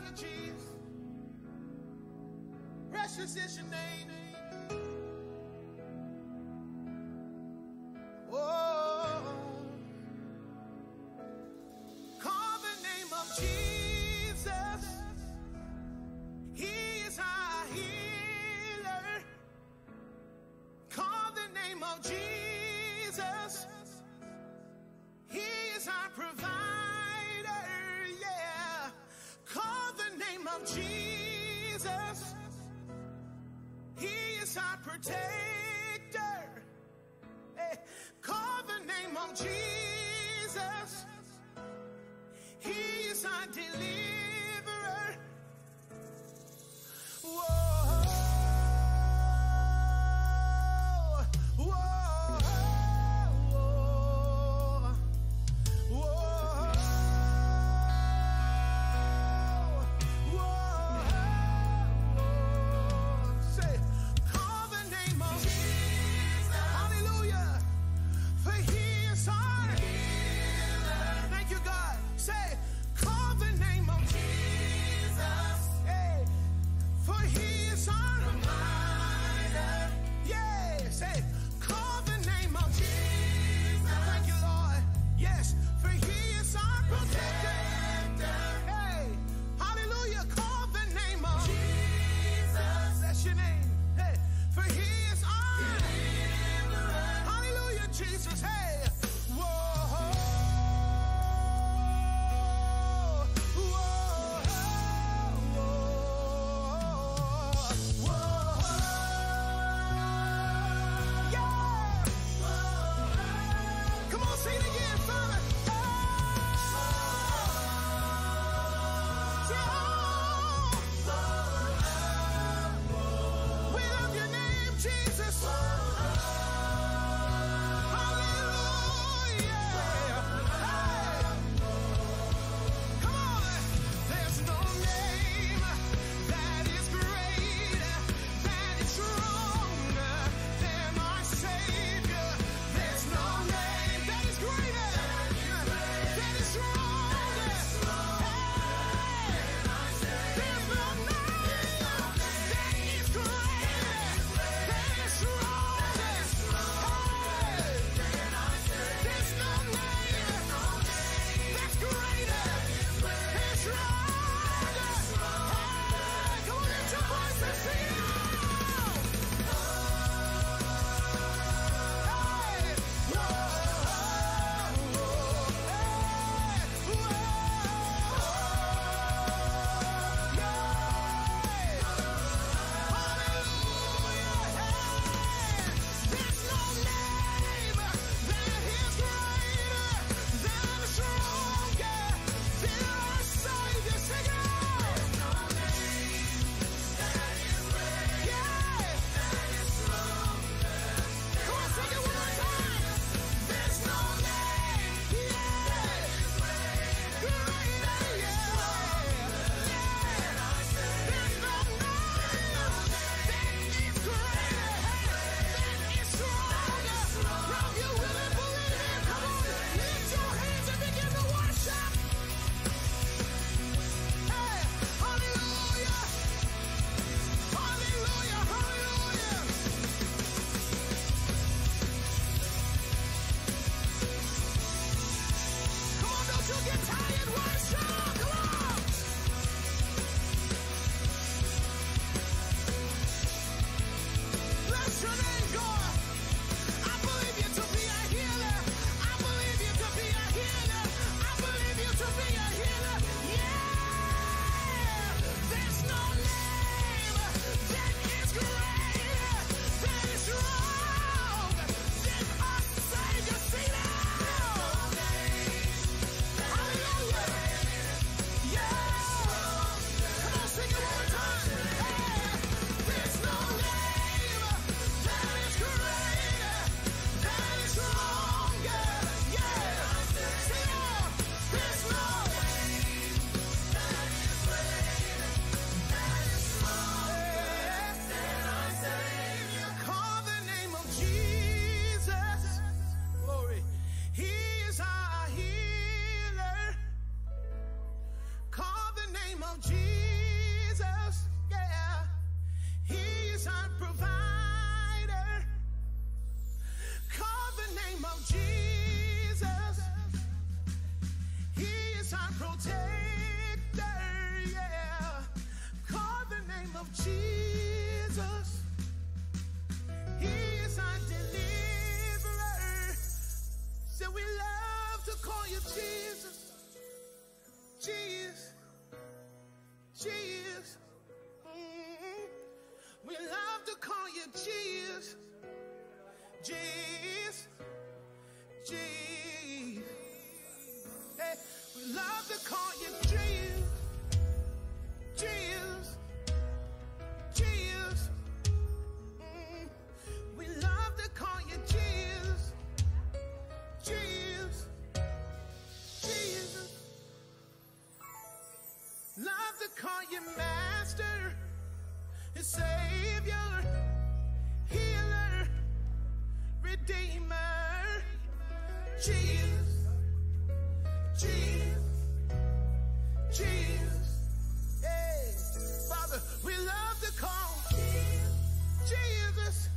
you, Jesus. Precious is your name. Oh, call the name of Jesus. He is our healer. Call the name of Jesus. He is our provider. Yeah. Call the name of Jesus. He is our protector. Hey. Call the name of Jesus. He is our deliverer. Whoa. Jesus, hey, whoa. love to call you Jesus. Jesus. Jesus. We love to call you Jesus. Jesus. Jesus. Hey, we love to call you Jesus. Jesus. Jesus. We love to call you Jesus. Jesus. Jesus. Love to call you Master and Savior, Healer, Redeemer. Jesus. Jesus. Jesus. Hey, Father, we love to call Jesus. Jesus.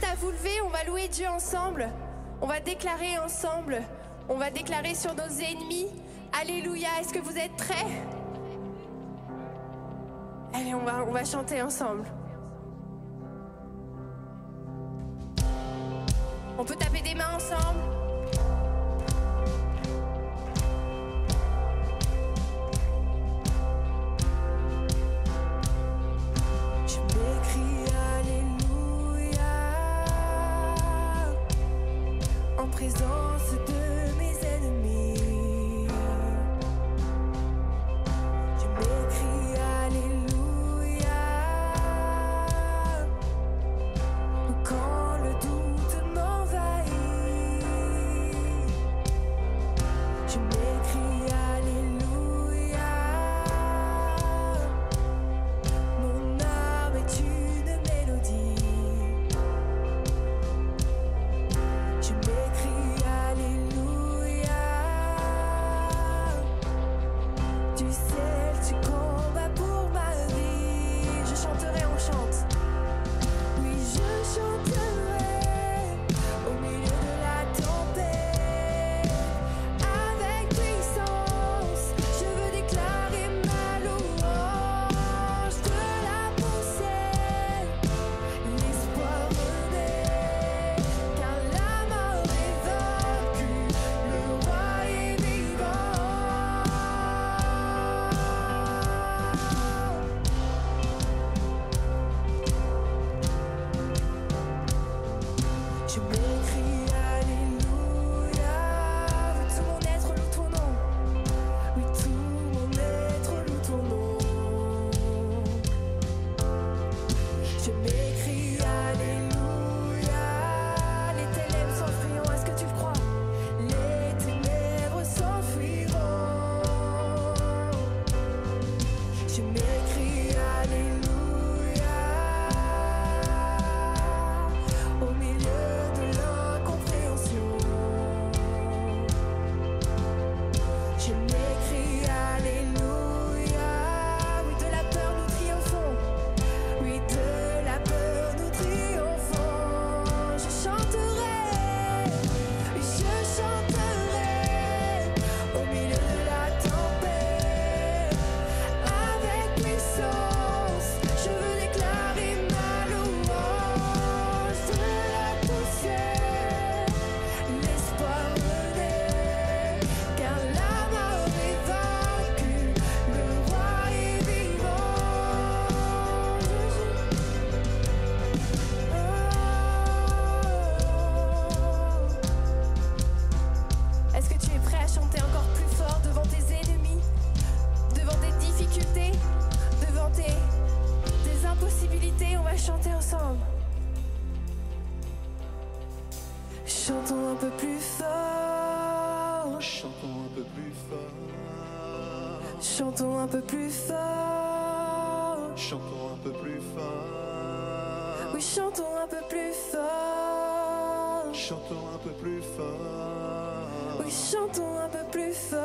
À vous lever, on va louer Dieu ensemble, on va déclarer ensemble, on va déclarer sur nos ennemis. Alléluia, est-ce que vous êtes prêts? Allez, on va chanter ensemble. On peut taper des mains ensemble. Présence de mes ennemis, je m'écris Alléluia. Quand le doute m'envahit, je m'écris Alléluia. Mon âme est une mélodie. Je m'écris Alléluia. Du ciel tu combats pour ma vie. Je chanterai, on chante. Oui, je chanterai au milieu de la tempête. Avec puissance, je veux déclarer ma louange. De la poussière, l'espoir renaît. Car la mort est vaincue, le roi est vivant. Chantons un peu plus fort. Chantons un peu plus fort. Chantons un peu plus fort. Chantons un peu plus fort. Oui, chantons un peu plus fort. Chantons un peu plus fort. Oui, chantons un peu plus fort.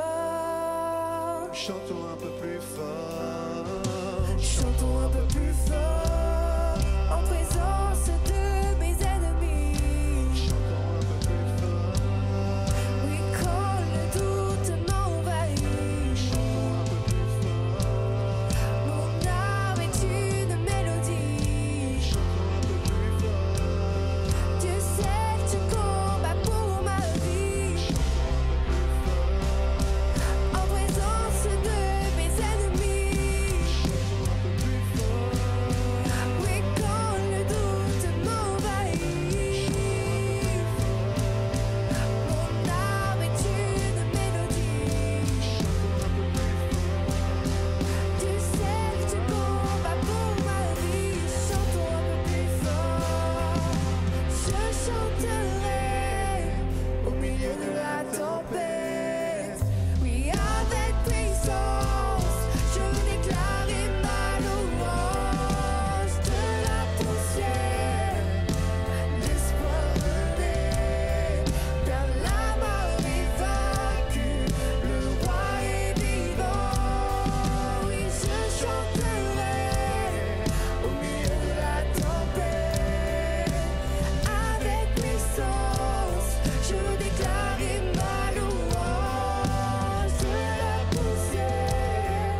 Chantons un peu plus fort. Chantons un peu plus fort en présence de mes ennemis. Chantons un peu plus fort. Oui, quand le doute m'envahit, Chantons un peu plus fort. mon âme est une mélodie. Chantons un peu plus fort. Dieu sait que tu combats pour ma vie. En présence de mes ennemis. Oui, quand le doute m'envahit, mon âme est une mélodie. Dieu sait que tu combats pour ma vie. Chantons un peu plus fort. Je chanterai au milieu de la tempête. Oui, avec puissance, je déclarerai ma louange. De la poussière, l'espoir renaît. Car la mort est vaincue, le roi est vivant. Oui, je chanterai au milieu de la tempête. Avec puissance, je déclarerai ma louange. De la poussière,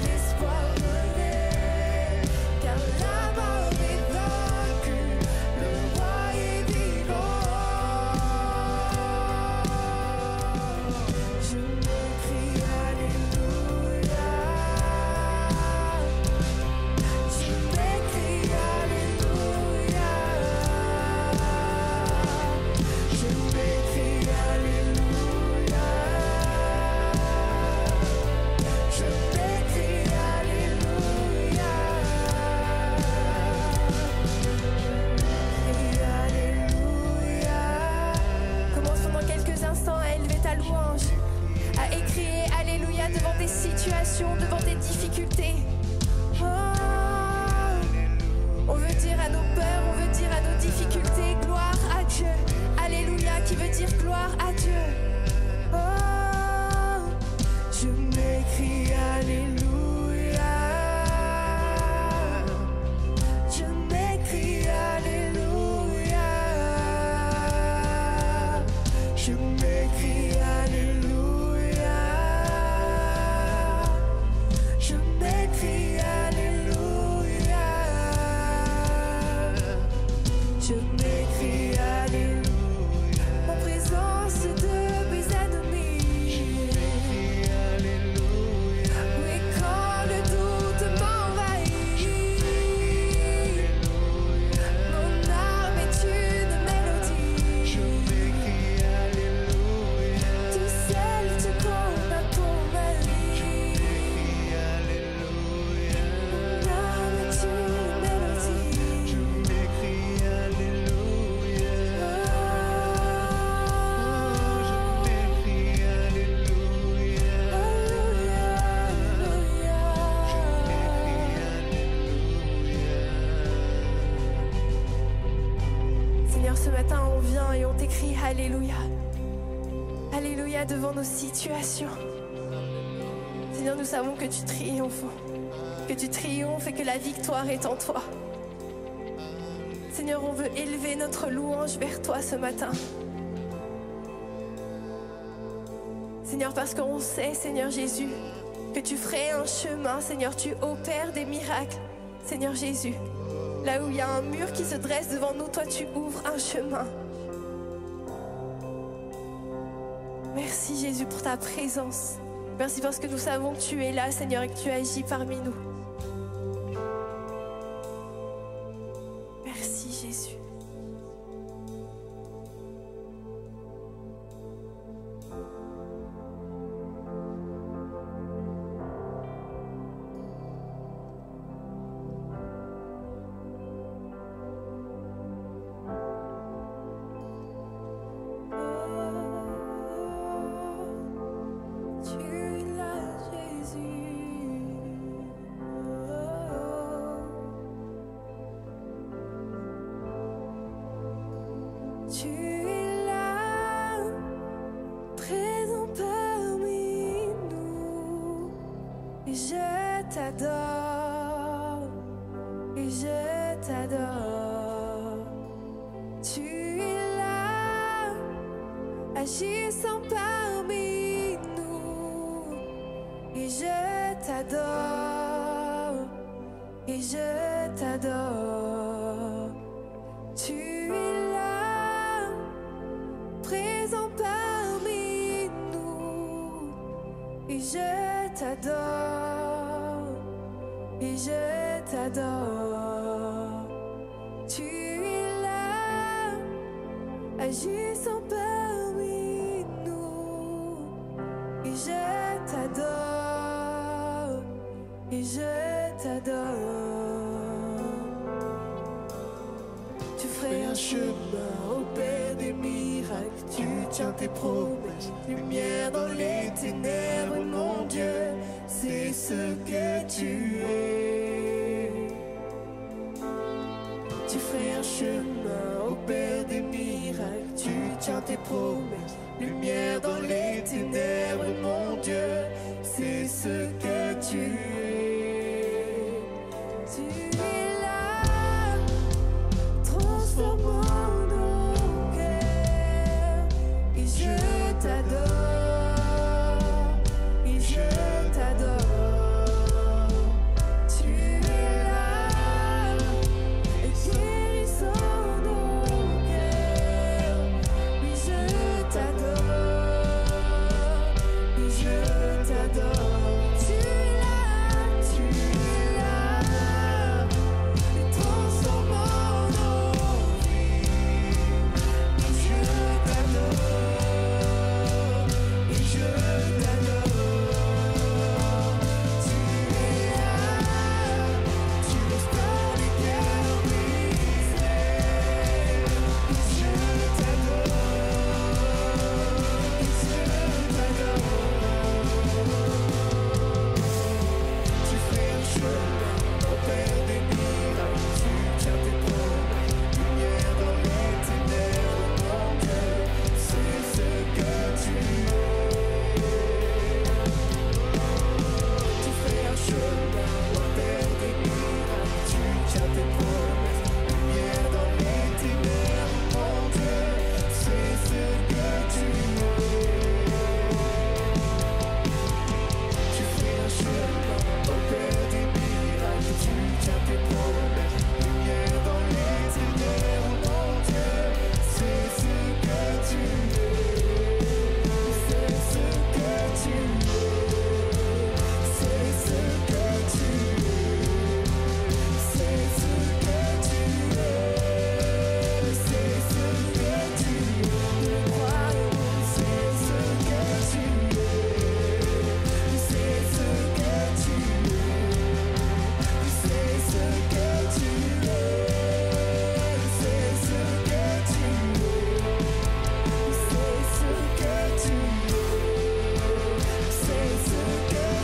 l'espoir renaît. Car la mort est vaincue, le roi est vivant. Je m'écrie Alléluia. Je m'écrie Alléluia. Je m'écrie Alléluia. Je m'écrie Alléluia. Alléluia. Commence pendant quelques instants à élever ta louange, à écrire Alléluia devant tes situations, devant tes difficultés. Oh, on veut dire à nos peurs, on veut dire à nos difficultés, gloire à Dieu. Alléluia qui veut dire gloire à Dieu. Oh, je m'écris Alléluia. Je m'écris Alléluia. Je m'écris Alléluia. Je m'écris Alléluia. Je m'écris Alléluia. En présence de mes ennemis. Oui, quand le doute m'envahit, mon âme est une mélodie. Tu sais que tu combats pour ma vie. Mon âme est une mélodie. Seigneur, ce matin on vient et on t'écrie Alléluia. Alléluia devant nos situations. Seigneur, nous savons que tu triomphes. Que tu triomphes et que la victoire est en toi. Seigneur, on veut élever notre louange vers toi ce matin. Seigneur, parce qu'on sait, Seigneur Jésus, que tu ferais un chemin. Seigneur, tu opères des miracles. Seigneur Jésus, là où il y a un mur qui se dresse devant nous, toi tu ouvres un chemin. Merci Jésus pour ta présence. Merci parce que nous savons que tu es là, Seigneur, et que tu agis parmi nous. Merci Jésus. t'adore, et je t'adore. Tu es là, agissant parmi nous, et je t'adore, et je t'adore. Tu es là, présent parmi nous, et je t'adore, et je t'adore. Tu es là, agissant parmi nous, et je t'adore, et je t'adore. Tu ferais un chemin, opères des miracles, tu tiens tes promesses, lumière dans les ténèbres, mon Dieu, c'est ce que tu es. Tu ferais un chemin, opères des miracles, tu tiens tes promesses, lumière dans les ténèbres, mon Dieu, c'est ce que tu es. Tu es là, transformant nos cœurs, et je t'adore, et je t'adore. Tu es là, guérissant nos cœurs, et je t'adore, et je t'adore. Tu es là, transformant nos vies, et je t'adore, et je t'adore. Tu es là, tu restaures les cœurs brisés, et je t'adore, et je t'adore. Tu fais un chemin, opères des miracles, tu tiens tes promesses, lumière dans les ténèbres, mon Dieu, c'est ce que tu es. Tu fais un chemin, opères des miracles, tu tiens tes promesses, lumière dans les ténèbres, mon Dieu, c'est ce que tu es. Tu fais un chemin, opères des miracles, tu tiens tes promesses, lumière dans les ténèbres, mon Dieu, c'est ce que tu es, c'est ce que tu es, c'est ce que tu es, c'est ce que tu es, c'est ce que tu es, nous le croyons, c'est ce que tu es, c'est ce que tu es, c'est ce que tu es, c'est ce que tu es, c'est ce que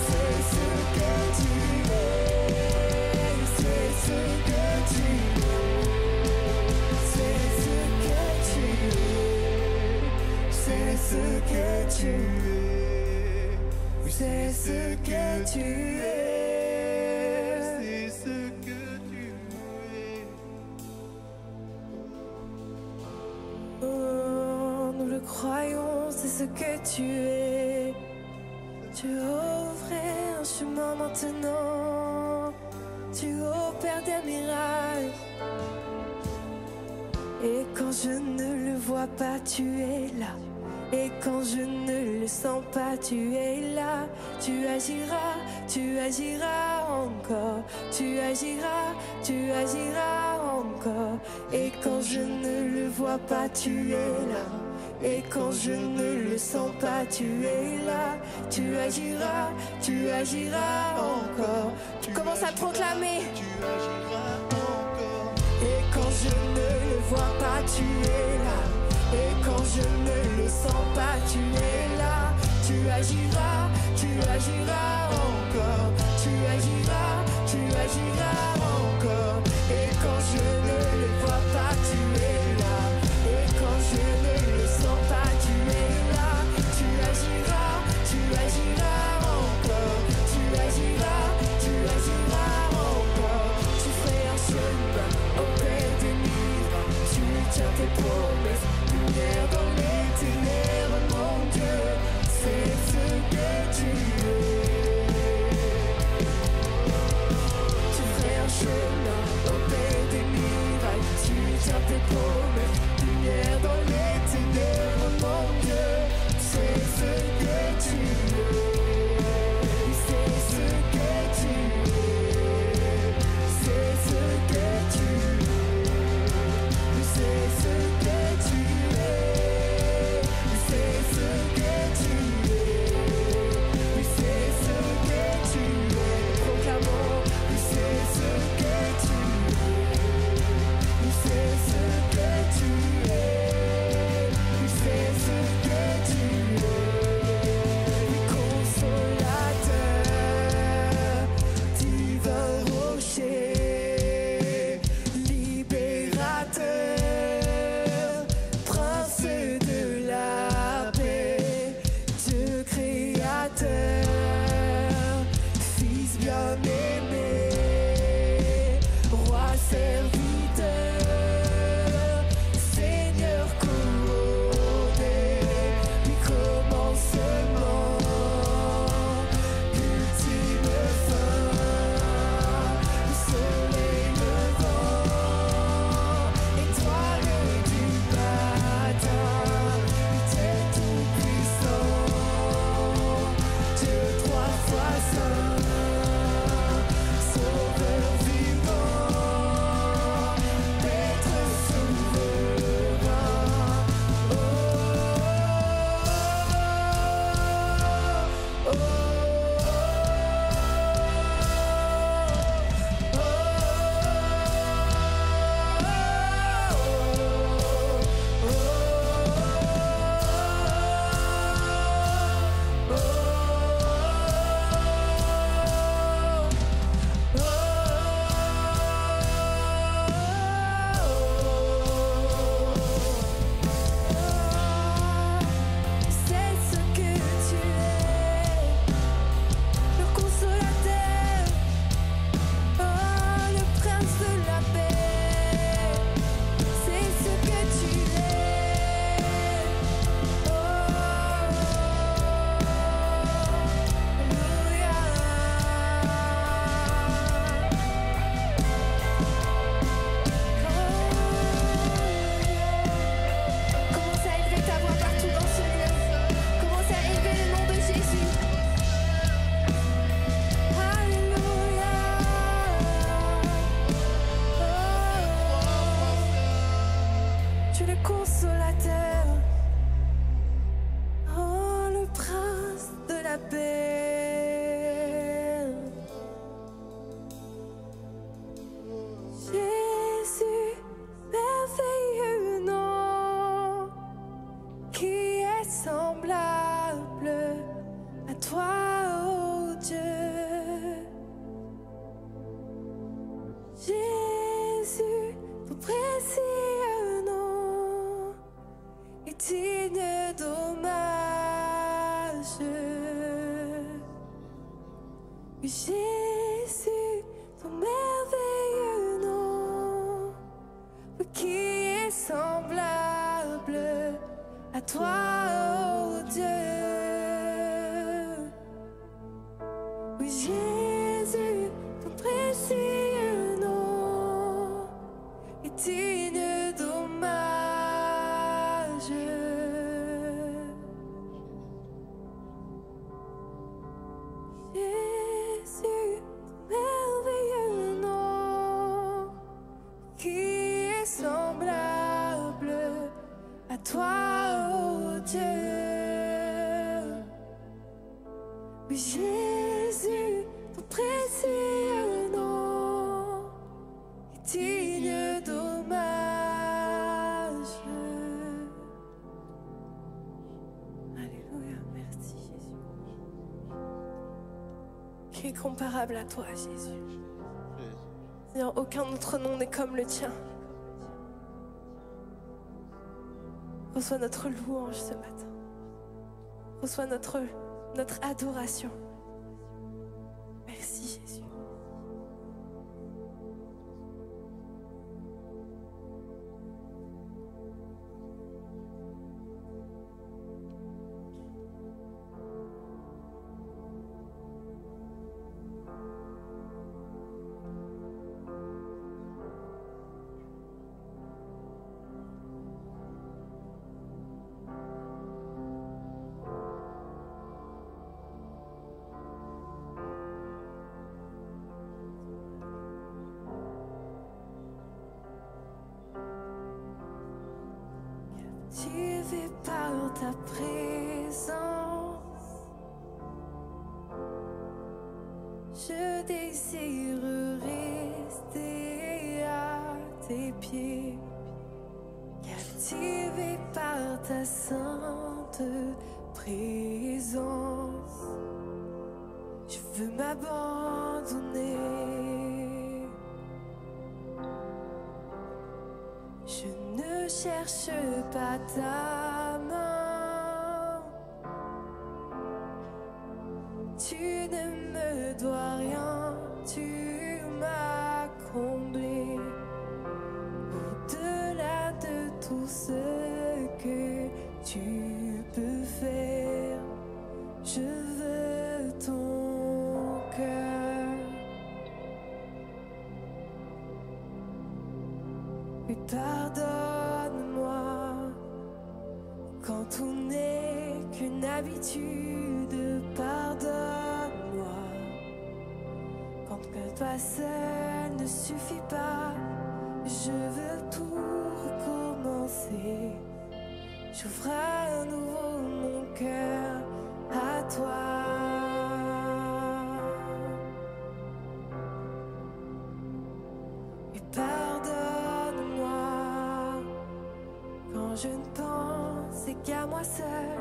tu es, c'est ce que tu es, c'est ce que tu es, c'est ce que tu es, c'est ce que tu es, c'est ce que tu es, c'est ce que tu es. Oh, nous le croyons, c'est ce que tu es. Tu ouvrais un chemin maintenant, tu opères des miracles. Et quand je ne le vois pas, tu es là. Et quand je ne le sens pas, tu es là. Tu agiras encore. Tu agiras encore. Et quand je ne le vois pas, tu es là. Et quand je ne le sens pas, tu es là. Tu agiras encore. Tu commences à proclamer. Tu agiras encore. Et quand je ne le vois pas, tu es là. Et quand je ne le sens pas, tu es là. Tu agiras encore. Tu agiras encore. Et quand je ne le vois pas, tu es là. Et quand je ne le sens pas, tu es là. Tu agiras encore. toi, oh Dieu. Jésus, ton précieux nom est digne d'hommage. Jésus, ton merveilleux nom, qui est semblable à toi, oh Dieu. Oui, Jésus, ton précieux nom est digne d'hommage. Jésus, ton merveilleux nom, qui est semblable à toi, oh Dieu. Oui, Jésus, ton précieux nom est digne d'hommage. Alléluia, merci Jésus. Qui est comparable à toi, Jésus. Seigneur, aucun autre nom n'est comme le tien. Reçois notre louange ce matin. Reçois notre adoration. Merci Jésus. Captivé par ta présence, je désire rester à tes pieds. Captivé par ta sainte présence, je veux m'abandonner. Je ne cherche pas ta main, tu ne me dois rien, tu m'as comblé. Au-delà de tout ce que tu peux faire, je veux ton cœur. Et pardonne-moi quand tout n'est qu'une habitude. Pardonne-moi quand que toi seul ne suffit pas. Je veux tout recommencer. J'ouvre à nouveau mon cœur à toi. Et pardonne-moi quand je ne pense qu'à moi seul.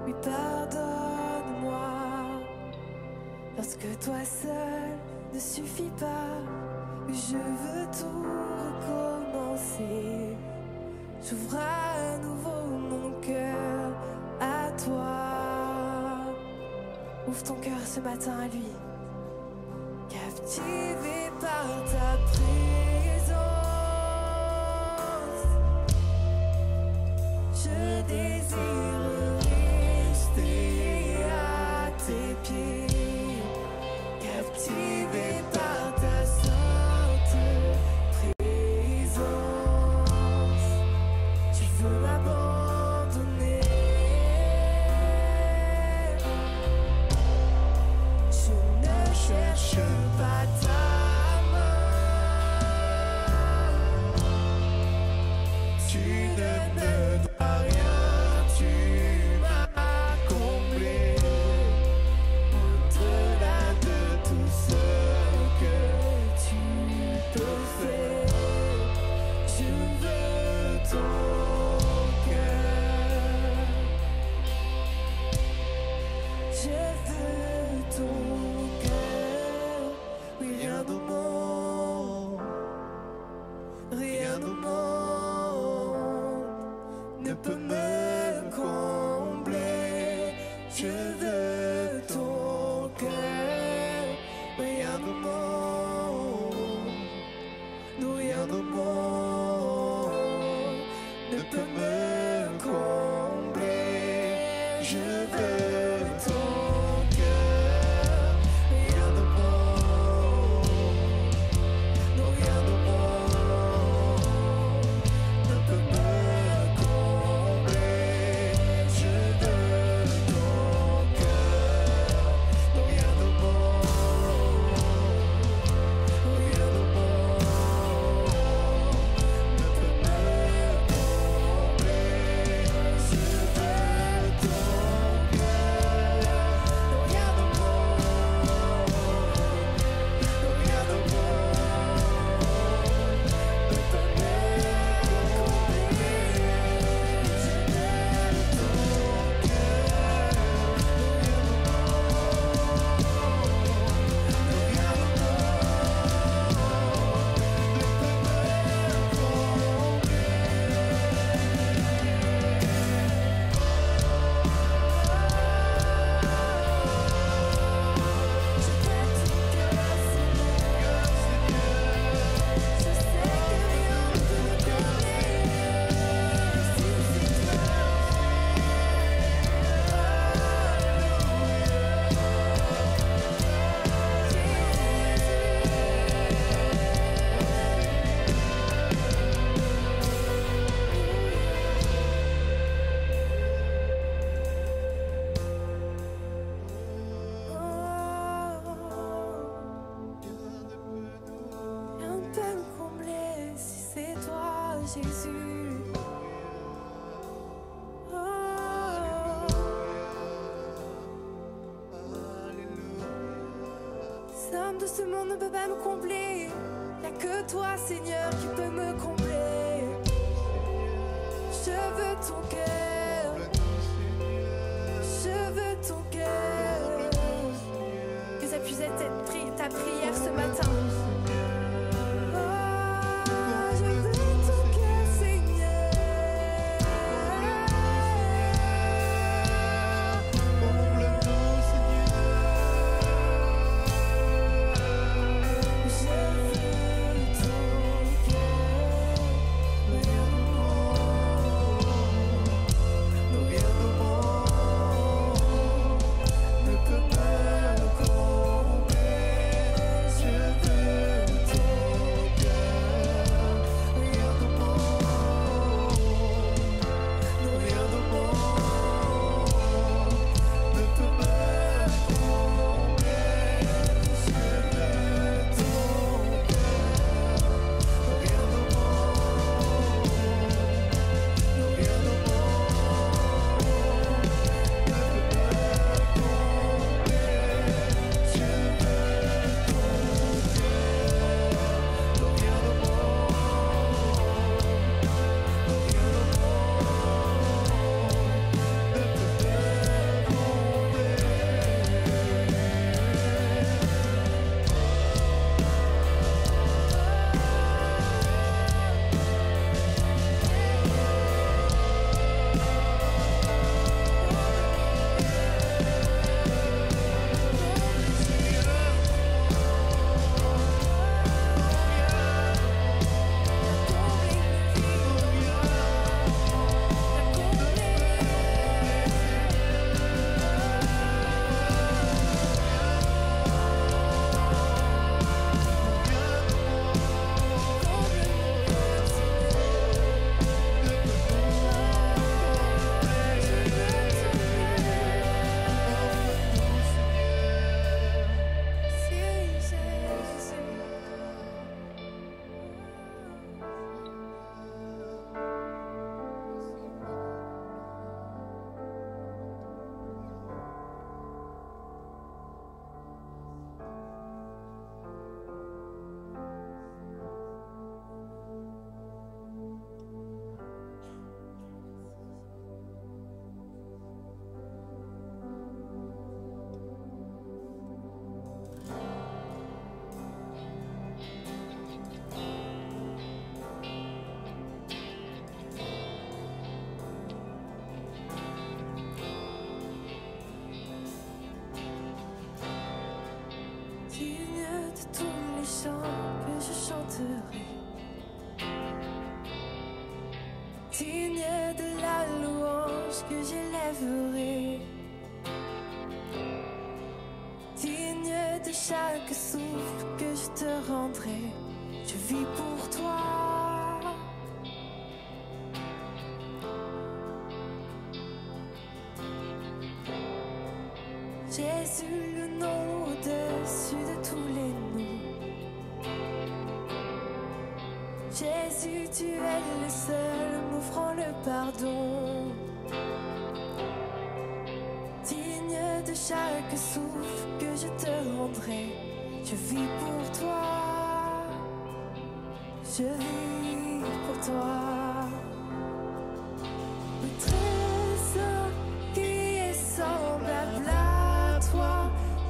Oui, pardonne-moi lorsque toi seul ne suffit pas. Je veux tout recommencer. J'ouvre à nouveau mon cœur à toi. Ouvre ton cœur ce matin à lui. Captivé par ta présence, je désire rester à tes pieds. Captivé par ta sainte présence, tu veux m'abandonner. Je ne cherche pas ta main, tu ne me dois rien, tu Je veux ton cœur, rien de monde, non rien de monde ne peut me combler. Je veux ton cœur, rien de monde, non rien de monde ne peut me combler. Je veux ton cœur, non rien de monde, non rien de monde ne peut me combler. Je veux ton cœur, non rien de monde, non rien de monde ne peut me rien ne peut me combler si c'est toi, Jésus. Cet homme de ce monde ne peut pas me combler. Y a que toi, Seigneur, qui peut me combler. Je veux ton cœur. Je veux ton cœur. Que ça puisse être ta prière ce matin. Je veux ton cœur, Seigneur. Je veux ton cœur, rien de monde, non rien de monde ne peut me combler. Je veux que j'élèverai. Digne de chaque souffle que je te rendrai, je vis pour toi. Jésus, le nom au-dessus de tous les noms. Jésus, tu es le seul m'offrant le pardon. Digne de chaque souffle que je te rendrai, je vis pour toi. Je vis pour toi. Le trésor qui est semblable à toi,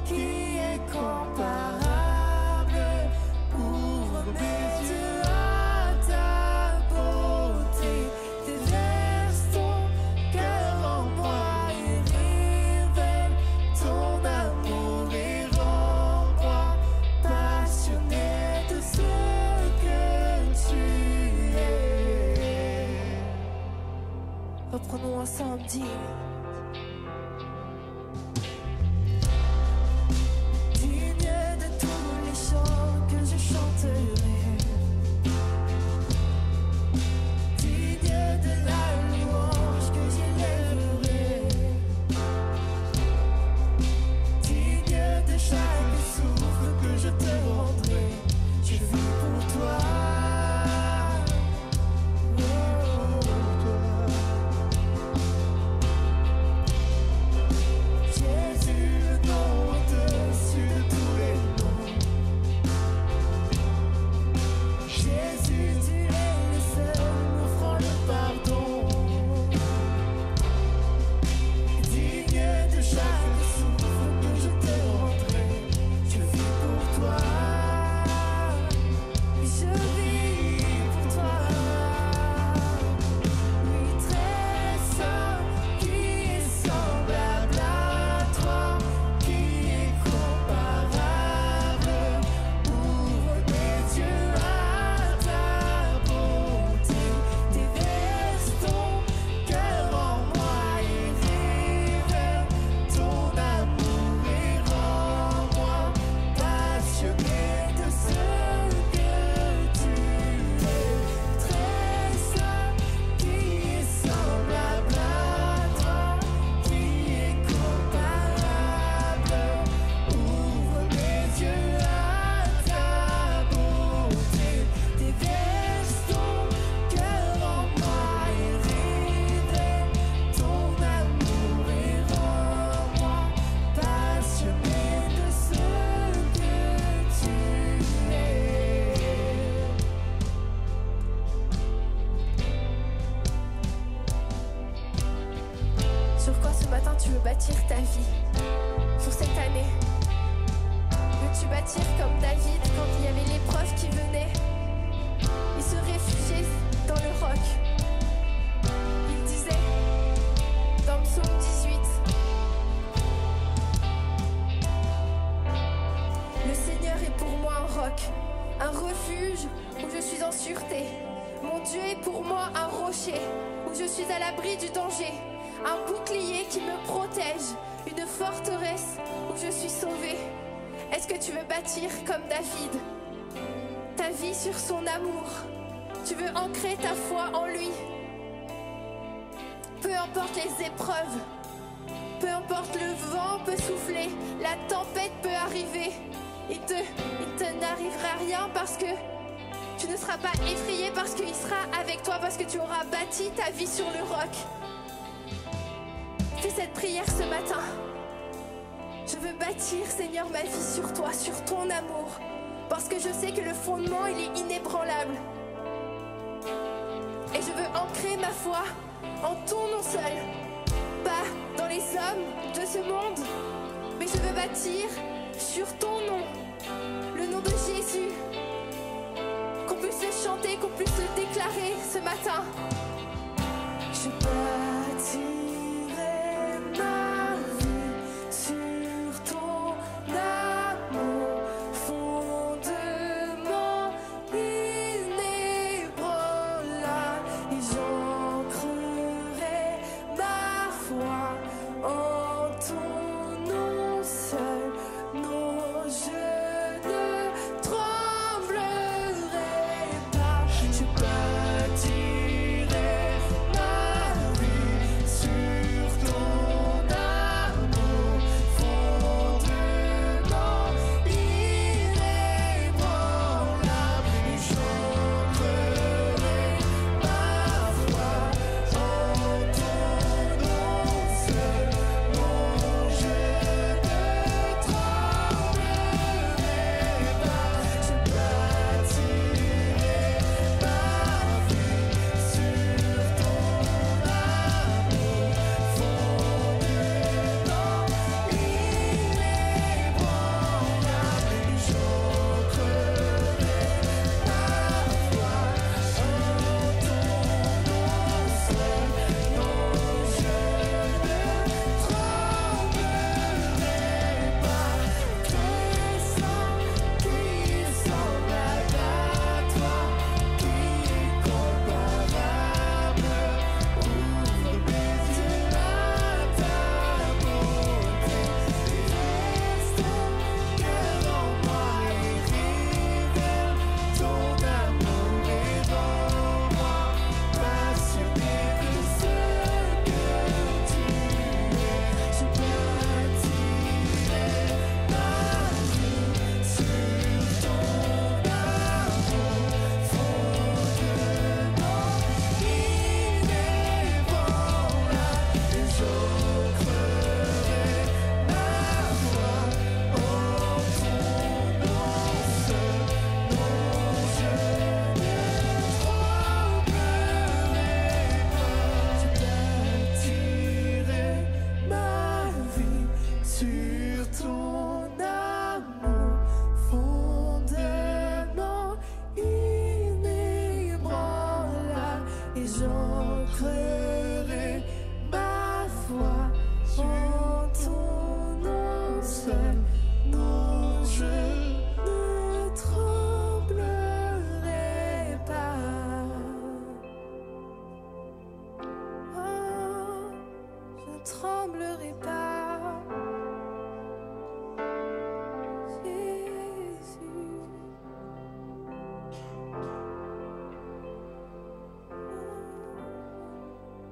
qui est comparable, ouvre mes yeux à ta beauté, déverse ton cœur en moi et révèle ton amour et rends-moi passionné de ce que tu es. Reprenons ensemble, dis. Ta vie sur cette année. Veux-tu bâtir comme David quand il y avait l'épreuve qui venait? Il se réfugiait dans le roc. Il disait dans le psaume 18: le Seigneur est pour moi un roc, un refuge où je suis en sûreté. Mon Dieu est pour moi un rocher où je suis à l'abri du danger. Un bouclier qui me protège, une forteresse où je suis sauvée. Est-ce que tu veux bâtir comme David ta vie sur son amour? Tu veux ancrer ta foi en lui? Peu importe les épreuves, peu importe le vent peut souffler, la tempête peut arriver, il te n'arrivera rien parce que tu ne seras pas effrayé, parce qu'il sera avec toi, parce que tu auras bâti ta vie sur le roc. Fais cette prière ce matin. Je veux bâtir, Seigneur, ma vie sur toi, sur ton amour, parce que je sais que le fondement, il est inébranlable. Et je veux ancrer ma foi en ton nom seul, pas dans les hommes de ce monde, mais je veux bâtir sur ton nom, le nom de Jésus, qu'on puisse le chanter, qu'on puisse le déclarer ce matin. Je bâtis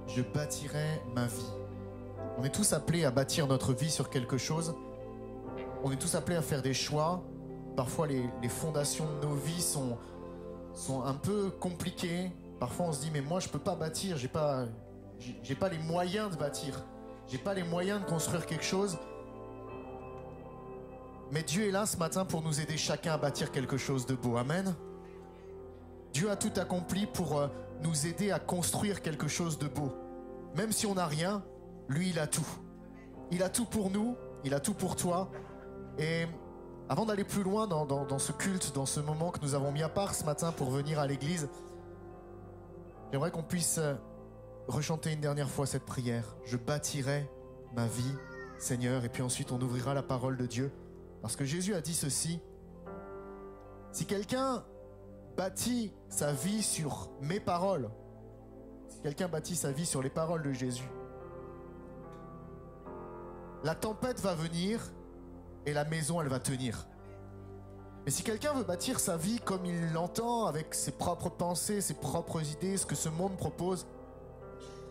Je bâtirai ma vie. On est tous appelés à bâtir notre vie sur quelque chose. On est tous appelés à faire des choix. Parfois, les fondations de nos vies sont un peu compliquées. Parfois, on se dit, mais moi, je peux pas bâtir. J'ai pas les moyens de bâtir. J'ai pas les moyens de construire quelque chose. Mais Dieu est là ce matin pour nous aider chacun à bâtir quelque chose de beau. Amen. Dieu a tout accompli pour nous aider à construire quelque chose de beau. Même si on n'a rien, lui, il a tout. Il a tout pour nous, il a tout pour toi. Et avant d'aller plus loin dans ce culte, dans ce moment que nous avons mis à part ce matin pour venir à l'église, j'aimerais qu'on puisse rechanter une dernière fois cette prière. Je bâtirai ma vie, Seigneur. Et puis ensuite, on ouvrira la parole de Dieu. Parce que Jésus a dit ceci. Si quelqu'un bâtit sa vie sur mes paroles, si quelqu'un bâtit sa vie sur les paroles de Jésus, la tempête va venir et la maison, elle va tenir. Mais si quelqu'un veut bâtir sa vie comme il l'entend, avec ses propres pensées, ses propres idées, ce que ce monde propose,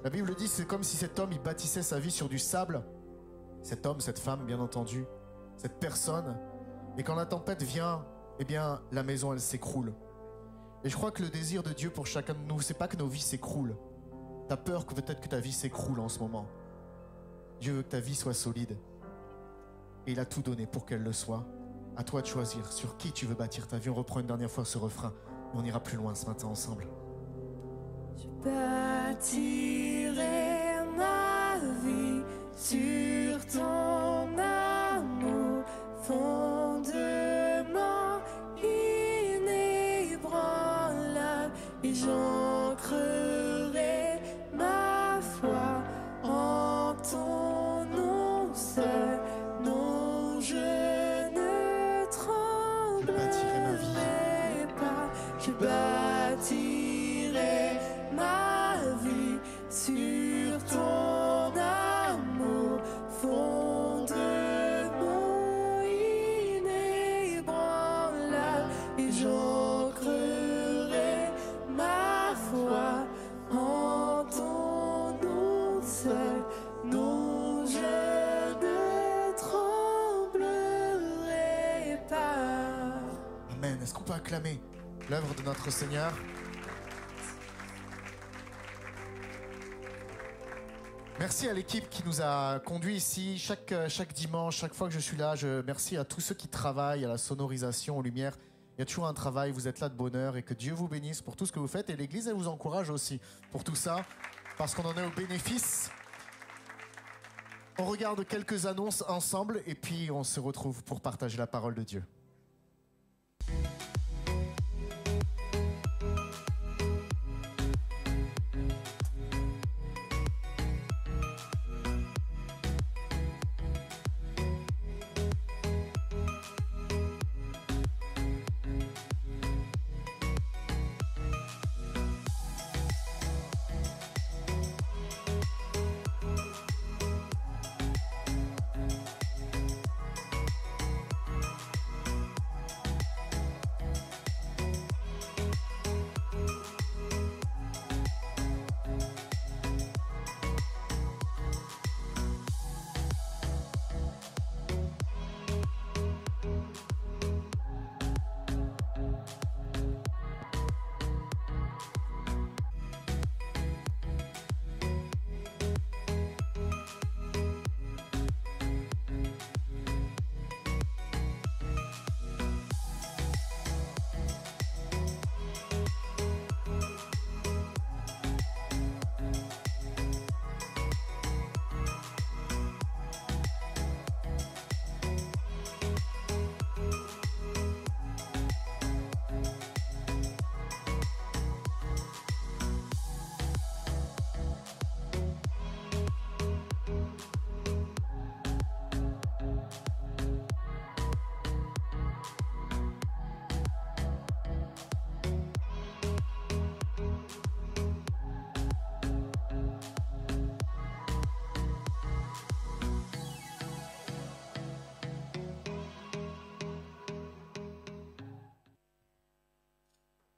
la Bible dit, c'est comme si cet homme, il bâtissait sa vie sur du sable. Cet homme, cette femme, bien entendu, cette personne. Et quand la tempête vient, eh bien, la maison, elle s'écroule. Et je crois que le désir de Dieu pour chacun de nous, c'est pas que nos vies s'écroulent. T'as peur que peut-être que ta vie s'écroule en ce moment. Dieu veut que ta vie soit solide. Et il a tout donné pour qu'elle le soit. À toi de choisir sur qui tu veux bâtir ta vie. On reprend une dernière fois ce refrain. Et on ira plus loin ce matin ensemble. Je bâtirai ma vie sur ton amour, fondement inébranlable, et j'ancrerai ma foi en ton nom seul. Non, je ne tremblerai pas. Je bâtirai ma vie sur ton amour, fondement inébranlable, et j'ancrerai ma Est-ce qu'on peut acclamer l'œuvre de notre Seigneur? Merci à l'équipe qui nous a conduits ici chaque dimanche, chaque fois que je suis là. Merci à tous ceux qui travaillent à la sonorisation, aux lumières. Il y a toujours un travail, vous êtes là de bonne heure et que Dieu vous bénisse pour tout ce que vous faites. Et l'Église, elle vous encourage aussi pour tout ça, parce qu'on en est au bénéfice. On regarde quelques annonces ensemble et puis on se retrouve pour partager la parole de Dieu.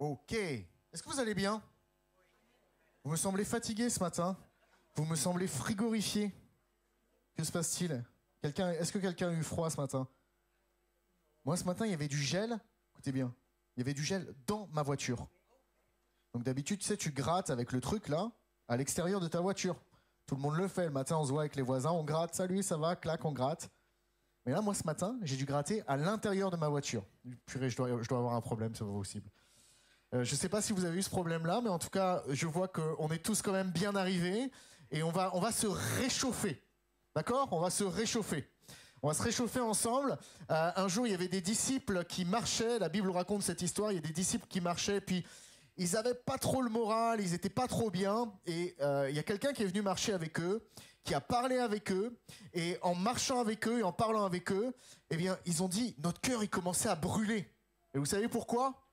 Ok. Est-ce que vous allez bien? Vous me semblez fatigué ce matin. Vous me semblez frigorifié. Que se passe-t-il? Est-ce que quelqu'un a eu froid ce matin? Moi, ce matin, il y avait du gel. Écoutez bien. Il y avait du gel dans ma voiture. Donc d'habitude, tu sais, tu grattes avec le truc là, à l'extérieur de ta voiture. Tout le monde le fait. Le matin, on se voit avec les voisins, on gratte. Salut, ça va? Clac, on gratte. Mais là, moi, ce matin, j'ai dû gratter à l'intérieur de ma voiture. Purée, je dois avoir un problème, c'est pas possible. Je ne sais pas si vous avez eu ce problème-là, mais en tout cas, je vois qu'on est tous quand même bien arrivés et on va se réchauffer. D'accord? On va se réchauffer. On va se réchauffer ensemble. Un jour, il y avait des disciples qui marchaient. La Bible raconte cette histoire. Il y a des disciples qui marchaient, puis ils n'avaient pas trop le moral, ils n'étaient pas trop bien. Et il y a quelqu'un qui est venu marcher avec eux, qui a parlé avec eux. Et en marchant avec eux et en parlant avec eux, eh bien, ils ont dit, notre cœur, il commençait à brûler. Et vous savez pourquoi?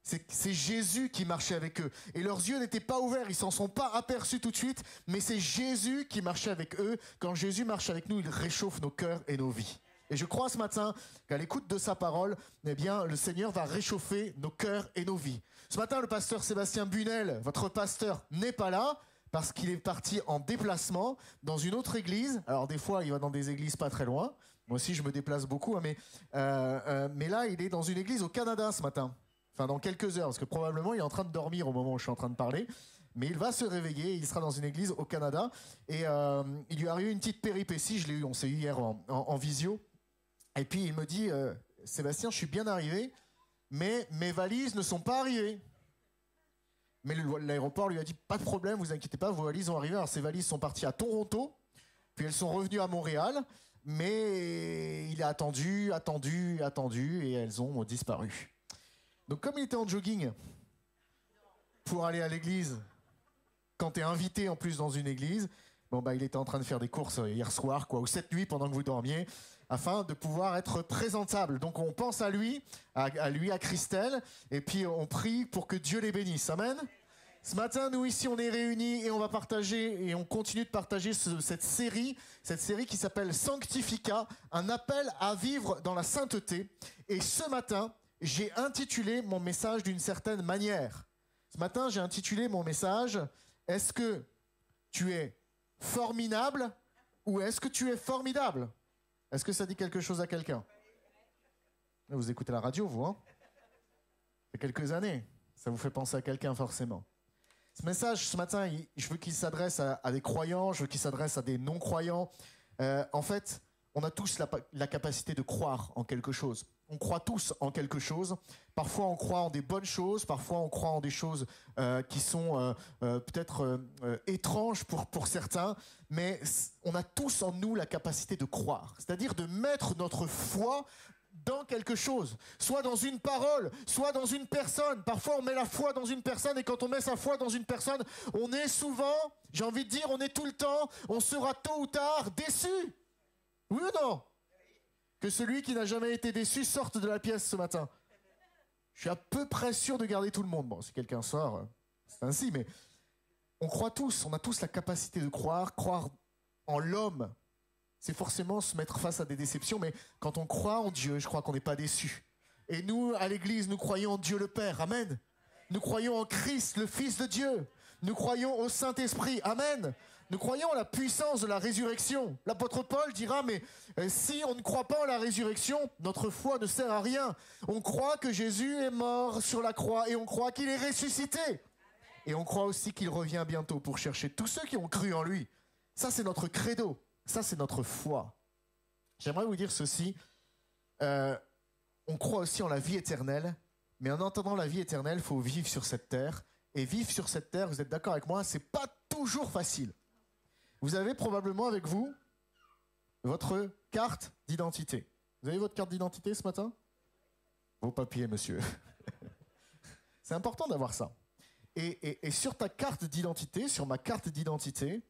C'est Jésus qui marchait avec eux. Et leurs yeux n'étaient pas ouverts, ils s'en sont pas aperçus tout de suite, mais c'est Jésus qui marchait avec eux. Quand Jésus marche avec nous, il réchauffe nos cœurs et nos vies. Et je crois ce matin qu'à l'écoute de sa parole, eh bien, le Seigneur va réchauffer nos cœurs et nos vies. Ce matin, le pasteur Sébastien Bunel, votre pasteur, n'est pas là parce qu'il est parti en déplacement dans une autre église. Alors des fois, il va dans des églises pas très loin. Moi aussi, je me déplace beaucoup, hein, mais là, il est dans une église au Canada ce matin. Enfin, dans quelques heures, parce que probablement, il est en train de dormir au moment où je suis en train de parler. Mais il va se réveiller, il sera dans une église au Canada. Et il lui est arrivé une petite péripétie, on s'est eu hier en visio. Et puis, il me dit, Sébastien, je suis bien arrivé, mais mes valises ne sont pas arrivées. Mais l'aéroport lui a dit, pas de problème, vous inquiétez pas, vos valises sont arrivées. Alors, ces valises sont parties à Toronto, puis elles sont revenues à Montréal. Mais il a attendu, et elles ont disparu. Donc comme il était en jogging pour aller à l'église, quand tu es invité en plus dans une église, il était en train de faire des courses hier soir, ou cette nuit pendant que vous dormiez, afin de pouvoir être présentable. Donc on pense à lui, à Christelle, et puis on prie pour que Dieu les bénisse. Amen. Ce matin, nous ici, on est réunis et on va partager, et on continue de partager cette série qui s'appelle Sanctifica, un appel à vivre dans la sainteté. Et ce matin, j'ai intitulé mon message d'une certaine manière. Ce matin, j'ai intitulé mon message « Est-ce que tu es formidable ou est-ce que tu es formidable ?» Est-ce que ça dit quelque chose à quelqu'un? Vous écoutez la radio, vous, hein? Il y a quelques années. Ça vous fait penser à quelqu'un forcément. Ce message, ce matin, je veux qu'il s'adresse à des croyants, je veux qu'il s'adresse à des non-croyants. En fait, on a tous la capacité de croire en quelque chose. On croit tous en quelque chose. Parfois, on croit en des bonnes choses. Parfois, on croit en des choses qui sont peut-être étranges pour certains. Mais on a tous en nous la capacité de croire. C'est-à-dire de mettre notre foi dans quelque chose, soit dans une parole, soit dans une personne. Parfois, on met la foi dans une personne et quand on met sa foi dans une personne, on est souvent, j'ai envie de dire, on est tout le temps, on sera tôt ou tard déçu. Oui ou non? Que celui qui n'a jamais été déçu sorte de la pièce ce matin. Je suis à peu près sûr de garder tout le monde. Bon, si quelqu'un sort, c'est ainsi, mais on croit tous, on a tous la capacité de croire en l'homme. C'est forcément se mettre face à des déceptions, mais quand on croit en Dieu, je crois qu'on n'est pas déçu. Et nous, à l'Église, nous croyons en Dieu le Père, amen. Nous croyons en Christ, le Fils de Dieu. Nous croyons au Saint-Esprit, amen. Nous croyons en la puissance de la résurrection. L'apôtre Paul dira, mais si on ne croit pas en la résurrection, notre foi ne sert à rien. On croit que Jésus est mort sur la croix et on croit qu'il est ressuscité. Et on croit aussi qu'il revient bientôt pour chercher tous ceux qui ont cru en lui. Ça, c'est notre credo. Ça, c'est notre foi. J'aimerais vous dire ceci. On croit aussi en la vie éternelle, mais en entendant la vie éternelle, il faut vivre sur cette terre. Et vivre sur cette terre, vous êtes d'accord avec moi, c'est pas toujours facile. Vous avez probablement avec vous votre carte d'identité. Vous avez votre carte d'identité ce matin? Vos papiers, monsieur. C'est important d'avoir ça. Et sur ta carte d'identité, sur ma carte d'identité,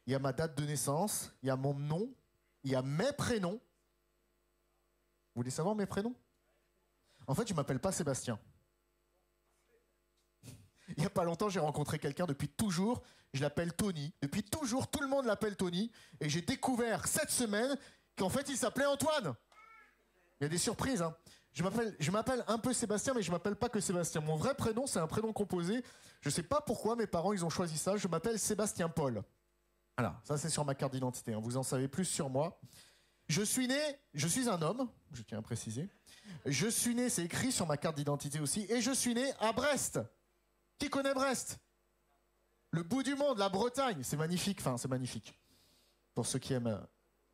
il y a ma date de naissance, il y a mon nom, il y a mes prénoms. Vous voulez savoir mes prénoms? En fait, je ne m'appelle pas Sébastien. Il n'y a pas longtemps, j'ai rencontré quelqu'un depuis toujours, je l'appelle Tony. Depuis toujours, tout le monde l'appelle Tony. Et j'ai découvert cette semaine qu'en fait, il s'appelait Antoine. Il y a des surprises, hein. Je m'appelle un peu Sébastien, mais je ne m'appelle pas que Sébastien. Mon vrai prénom, c'est un prénom composé. Je ne sais pas pourquoi mes parents ils ont choisi ça. Je m'appelle Sébastien Paul. Voilà, ça c'est sur ma carte d'identité. Hein. Vous en savez plus sur moi. Je suis un homme, je tiens à préciser. Je suis né, c'est écrit sur ma carte d'identité aussi, et je suis né à Brest. Qui connaît Brest? Le bout du monde, la Bretagne. C'est magnifique, c'est magnifique. Pour ceux qui aiment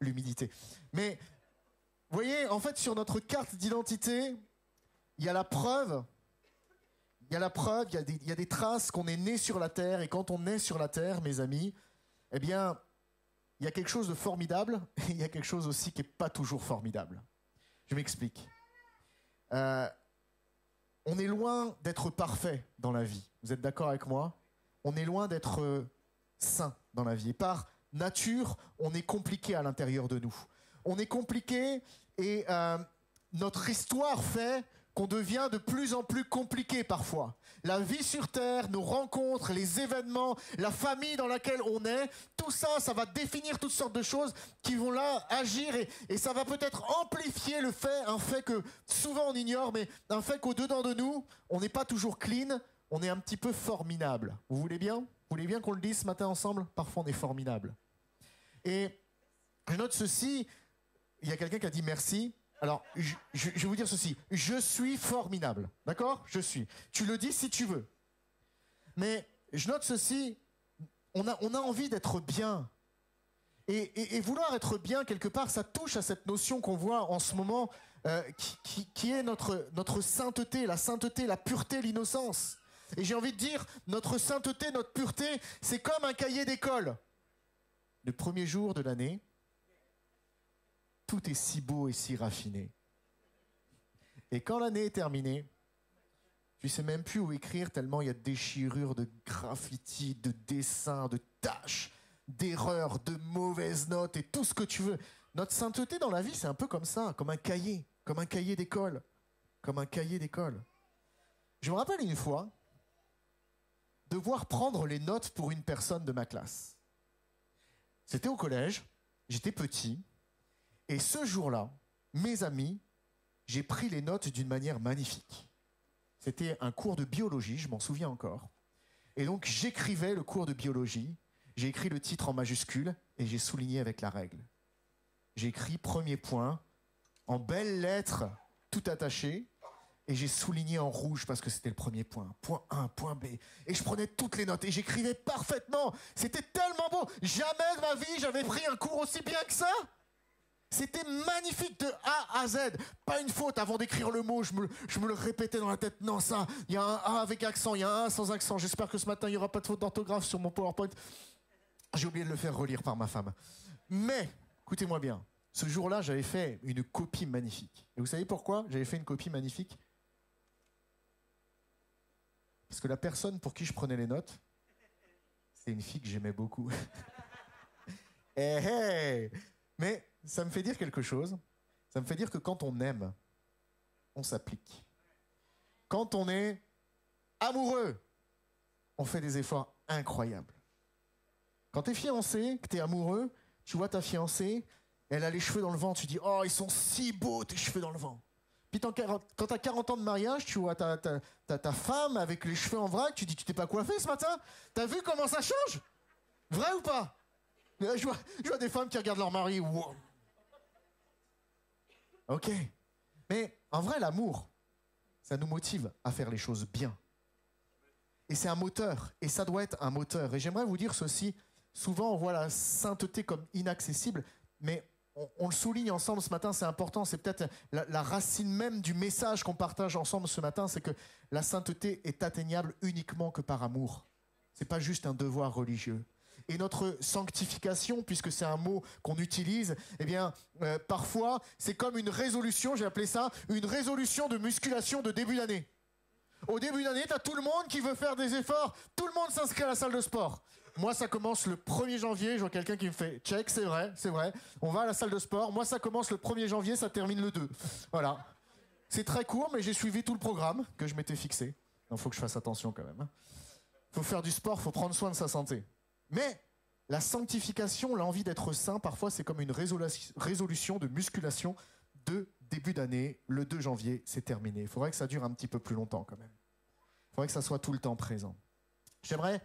l'humidité. Mais, vous voyez, en fait, sur notre carte d'identité, il y a la preuve. Il y a des traces qu'on est né sur la terre. Et quand on est sur la terre, mes amis, eh bien, il y a quelque chose de formidable. Et il y a quelque chose aussi qui n'est pas toujours formidable. Je m'explique. On est loin d'être parfait dans la vie. Vous êtes d'accord avec moi? On est loin d'être saint dans la vie. Et par nature, on est compliqué à l'intérieur de nous. On est compliqué et notre histoire fait qu'on devient de plus en plus compliqué parfois. La vie sur Terre, nos rencontres, les événements, la famille dans laquelle on est, tout ça, ça va définir toutes sortes de choses qui vont là agir et ça va peut-être amplifier un fait que souvent on ignore, mais un fait qu'au-dedans de nous, on n'est pas toujours clean, on est un petit peu formidable. Vous voulez bien? Vous voulez bien qu'on le dise ce matin ensemble? Parfois on est formidable. Et je note ceci, il y a quelqu'un qui a dit merci. Alors, je vais vous dire ceci. Je suis formidable. D'accord? Je suis. Tu le dis si tu veux. Mais je note ceci. On a envie d'être bien. Et vouloir être bien, quelque part, ça touche à cette notion qu'on voit en ce moment, qui est notre sainteté, la pureté, l'innocence. Et j'ai envie de dire, notre sainteté, notre pureté, c'est comme un cahier d'école. Le premier jour de l'année, tout est si beau et si raffiné. Et quand l'année est terminée, tu ne sais même plus où écrire tellement il y a de déchirures, de graffitis, de dessins, de taches, d'erreurs, de mauvaises notes et tout ce que tu veux. Notre sainteté dans la vie, c'est un peu comme ça, comme un cahier d'école. Comme un cahier d'école. Je me rappelle une fois devoir prendre les notes pour une personne de ma classe. C'était au collège, j'étais petit. Et ce jour-là, mes amis, j'ai pris les notes d'une manière magnifique. C'était un cours de biologie, je m'en souviens encore. Et donc, j'écrivais le cours de biologie, j'ai écrit le titre en majuscule et j'ai souligné avec la règle. J'ai écrit premier point, en belles lettres, tout attaché. Et j'ai souligné en rouge parce que c'était le premier point. Point 1, point B. Et je prenais toutes les notes et j'écrivais parfaitement. C'était tellement beau. Jamais de ma vie, j'avais pris un cours aussi bien que ça. C'était magnifique de A à Z. Pas une faute avant d'écrire le mot. Je me le répétais dans la tête. Non, ça, il y a un A avec accent, il y a un A sans accent. J'espère que ce matin, il n'y aura pas de faute d'orthographe sur mon PowerPoint. J'ai oublié de le faire relire par ma femme. Mais, écoutez-moi bien. Ce jour-là, j'avais fait une copie magnifique. Et vous savez pourquoi j'avais fait une copie magnifique ? Parce que la personne pour qui je prenais les notes, c'est une fille que j'aimais beaucoup. Hey. Mais ça me fait dire quelque chose. Ça me fait dire que quand on aime, on s'applique. Quand on est amoureux, on fait des efforts incroyables. Quand t'es fiancé, que t'es amoureux, tu vois ta fiancée, elle a les cheveux dans le vent, tu dis « Oh, ils sont si beaux, tes cheveux dans le vent !» Puis quand t'as 40 ans de mariage, tu vois ta femme avec les cheveux en vrac, tu dis « Tu t'es pas coiffé ce matin ? T'as vu comment ça change ? Vrai ou pas ?» Je vois des femmes qui regardent leur mari. Wow. Ok. Mais en vrai, l'amour, ça nous motive à faire les choses bien. Et c'est un moteur. Et ça doit être un moteur. Et j'aimerais vous dire ceci. Souvent, on voit la sainteté comme inaccessible, mais on le souligne ensemble ce matin, c'est important. C'est peut-être la racine même du message qu'on partage ensemble ce matin, c'est que la sainteté est atteignable uniquement que par amour. C'est pas juste un devoir religieux. Et notre sanctification, puisque c'est un mot qu'on utilise, eh bien, parfois, c'est comme une résolution, j'ai appelé ça, une résolution de musculation de début d'année. Au début d'année, t'as tout le monde qui veut faire des efforts, tout le monde s'inscrit à la salle de sport. Moi, ça commence le 1er janvier, je vois quelqu'un qui me fait « check, c'est vrai, on va à la salle de sport ». Moi, ça commence le 1er janvier, ça termine le 2. Voilà. C'est très court, mais j'ai suivi tout le programme que je m'étais fixé. Il faut que je fasse attention quand même. Faut faire du sport, faut prendre soin de sa santé. Mais la sanctification, l'envie d'être saint, parfois, c'est comme une résolution de musculation de début d'année. Le 2 janvier, c'est terminé. Il faudrait que ça dure un petit peu plus longtemps quand même. Il faudrait que ça soit tout le temps présent. J'aimerais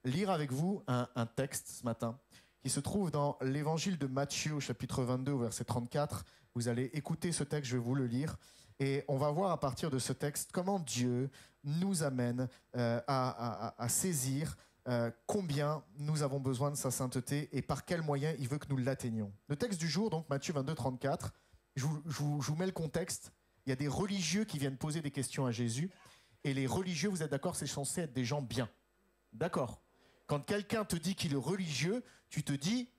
lire avec vous un texte ce matin qui se trouve dans l'évangile de Matthieu, au chapitre 22, au verset 34. Vous allez écouter ce texte, je vais vous le lire. Et on va voir à partir de ce texte comment Dieu nous amène à saisir combien nous avons besoin de sa sainteté et par quels moyens il veut que nous l'atteignions. Le texte du jour, donc Matthieu 22, 34, je vous mets le contexte. Il y a des religieux qui viennent poser des questions à Jésus. Et les religieux, vous êtes d'accord, c'est censé être des gens bien. D'accord ? Quand quelqu'un te dit qu'il est religieux, tu te dis,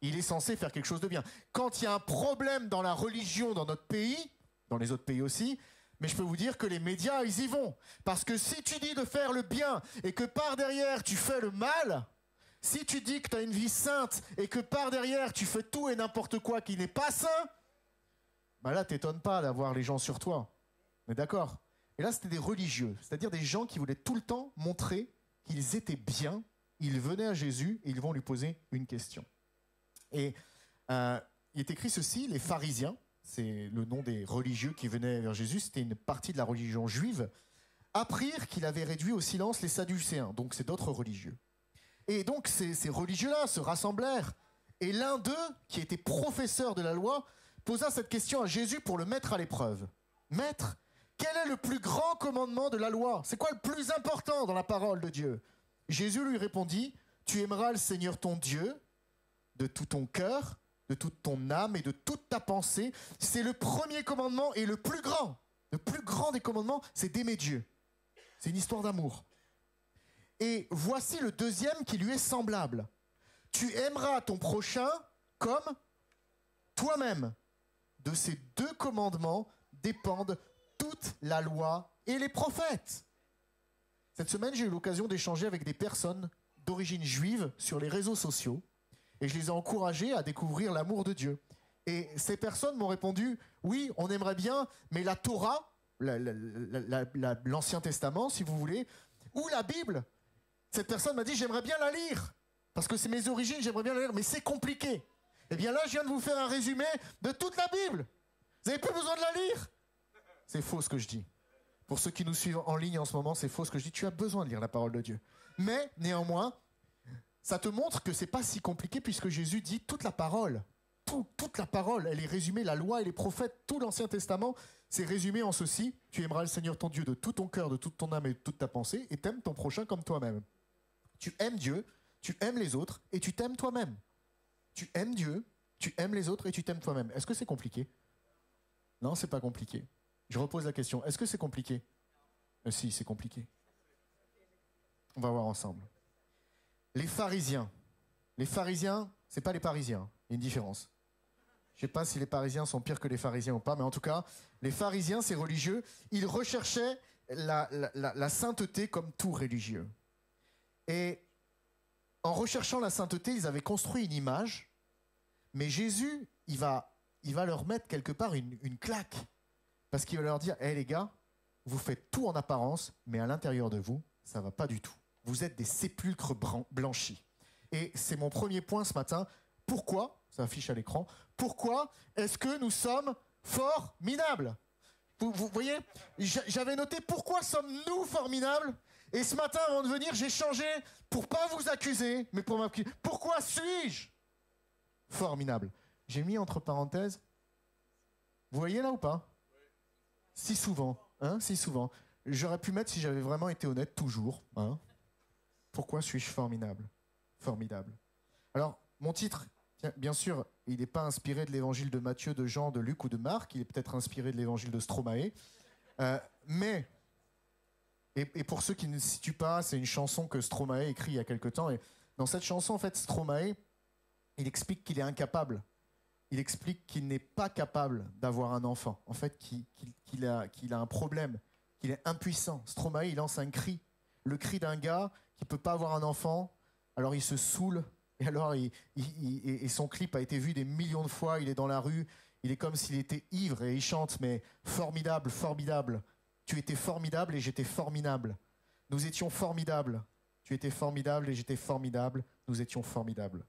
il est censé faire quelque chose de bien. Quand il y a un problème dans la religion dans notre pays, dans les autres pays aussi, mais je peux vous dire que les médias, ils y vont. Parce que si tu dis de faire le bien et que par derrière, tu fais le mal, si tu dis que tu as une vie sainte et que par derrière, tu fais tout et n'importe quoi qui n'est pas saint, bah là, t'étonnes pas d'avoir les gens sur toi. On est d'accord ? Et là, c'était des religieux, c'est-à-dire des gens qui voulaient tout le temps montrer qu'ils étaient bien. Ils venaient à Jésus et ils vont lui poser une question. Et il est écrit ceci, les pharisiens, c'est le nom des religieux qui venaient vers Jésus, c'était une partie de la religion juive, apprirent qu'il avait réduit au silence les sadducéens, donc c'est d'autres religieux. Et donc ces religieux-là se rassemblèrent, et l'un d'eux, qui était professeur de la loi, posa cette question à Jésus pour le mettre à l'épreuve. « Maître, quel est le plus grand commandement de la loi ? C'est quoi le plus important dans la parole de Dieu ?» Jésus lui répondit, « Tu aimeras le Seigneur ton Dieu de tout ton cœur, de toute ton âme et de toute ta pensée. C'est le premier commandement et le plus grand. Le plus grand des commandements, c'est d'aimer Dieu. C'est une histoire d'amour. Et voici le deuxième qui lui est semblable. Tu aimeras ton prochain comme toi-même. De ces 2 commandements dépendent toute la loi et les prophètes. » Cette semaine, j'ai eu l'occasion d'échanger avec des personnes d'origine juive sur les réseaux sociaux et je les ai encouragés à découvrir l'amour de Dieu. Et ces personnes m'ont répondu, oui, on aimerait bien, mais la Torah, l'Ancien Testament, si vous voulez, ou la Bible, cette personne m'a dit, j'aimerais bien la lire, parce que c'est mes origines, j'aimerais bien la lire, mais c'est compliqué. Eh bien là, je viens de vous faire un résumé de toute la Bible. Vous n'avez plus besoin de la lire. C'est faux ce que je dis. Pour ceux qui nous suivent en ligne en ce moment, c'est faux ce que je dis. Tu as besoin de lire la parole de Dieu. Mais, néanmoins, ça te montre que c'est pas si compliqué puisque Jésus dit toute la parole toute la parole, elle est résumée, la loi et les prophètes, tout l'Ancien Testament, c'est résumé en ceci. Tu aimeras le Seigneur ton Dieu de tout ton cœur, de toute ton âme et de toute ta pensée, et t'aimes ton prochain comme toi-même. Tu aimes Dieu, tu aimes les autres, et tu t'aimes toi-même. Tu aimes Dieu, tu aimes les autres, et tu t'aimes toi-même. Est-ce que c'est compliqué? Non, c'est pas compliqué. Je repose la question. Est-ce que c'est compliqué? Si, c'est compliqué. On va voir ensemble. Les pharisiens. Les pharisiens, c'est pas les parisiens. Il y a une différence. Je sais pas si les parisiens sont pires que les pharisiens ou pas, mais en tout cas, les pharisiens, ces religieux, ils recherchaient la sainteté comme tout religieux. Et en recherchant la sainteté, ils avaient construit une image, mais Jésus, il va leur mettre quelque part une claque. Parce qu'il va leur dire, hé les gars, vous faites tout en apparence, mais à l'intérieur de vous, ça ne va pas du tout. Vous êtes des sépulcres blanchis. Et c'est mon premier point ce matin. Pourquoi, ça affiche à l'écran, pourquoi est-ce que nous sommes forminables? Vous voyez, j'avais noté pourquoi sommes-nous forminables? Et ce matin, avant de venir, j'ai changé pour pas vous accuser, mais pour m'accuser. Pourquoi suis-je formidable? J'ai mis entre parenthèses, vous voyez là ou pas? Si souvent, hein, si souvent. J'aurais pu mettre, si j'avais vraiment été honnête, toujours, hein. Pourquoi suis-je formidable? Formidable. Alors, mon titre, bien sûr, il n'est pas inspiré de l'évangile de Matthieu, de Jean, de Luc ou de Marc, il est peut-être inspiré de l'évangile de Stromae, mais, et pour ceux qui ne situent pas, c'est une chanson que Stromae écrit il y a quelque temps, et dans cette chanson, en fait, Stromae, il explique qu'il est incapable. Il explique qu'il n'est pas capable d'avoir un enfant. En fait, qu'il a un problème, qu'il est impuissant. Stromae, il lance un cri. Le cri d'un gars qui ne peut pas avoir un enfant. Alors il se saoule. Et alors, et son clip a été vu des millions de fois. Il est dans la rue. Il est comme s'il était ivre et il chante, mais formidable, formidable. Tu étais formidable et j'étais formidable. Nous étions formidables. Tu étais formidable et j'étais formidable. Nous étions formidables.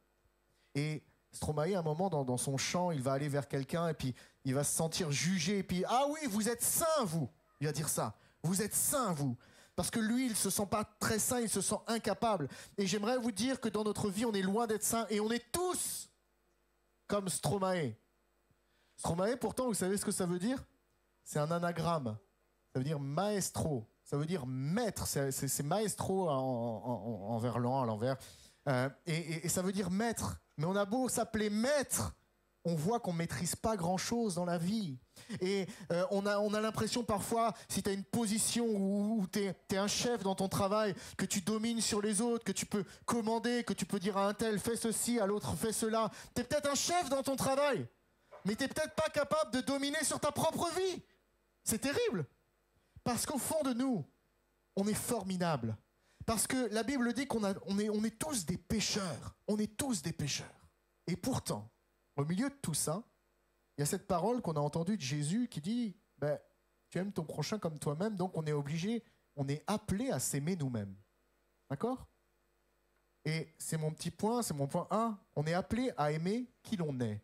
Et Stromae, à un moment, dans son chant, il va aller vers quelqu'un et puis il va se sentir jugé. Et puis, ah oui, vous êtes saint, vous. Il va dire ça. Vous êtes saint, vous. Parce que lui, il ne se sent pas très saint, il se sent incapable. Et j'aimerais vous dire que dans notre vie, on est loin d'être saint et on est tous comme Stromae. Stromae, pourtant, vous savez ce que ça veut dire? C'est un anagramme. Ça veut dire maestro. Ça veut dire maître. C'est maestro en verlan, à l'envers. Et ça veut dire maître. Mais on a beau s'appeler maître, on voit qu'on ne maîtrise pas grand-chose dans la vie. Et on a l'impression parfois, si tu as une position où tu es un chef dans ton travail, que tu domines sur les autres, que tu peux commander, que tu peux dire à un tel, fais ceci, à l'autre, fais cela. Tu es peut-être un chef dans ton travail, mais tu n'es peut-être pas capable de dominer sur ta propre vie. C'est terrible. Parce qu'au fond de nous, on est formidable. Parce que la Bible dit qu'on est tous des pécheurs. On est tous des pécheurs. Et pourtant, au milieu de tout ça, il y a cette parole qu'on a entendue de Jésus qui dit tu aimes ton prochain comme toi-même, donc on est obligé, on est appelé à s'aimer nous-mêmes. D'accord? Et c'est mon petit point, c'est mon point 1. On est appelé à aimer qui l'on est.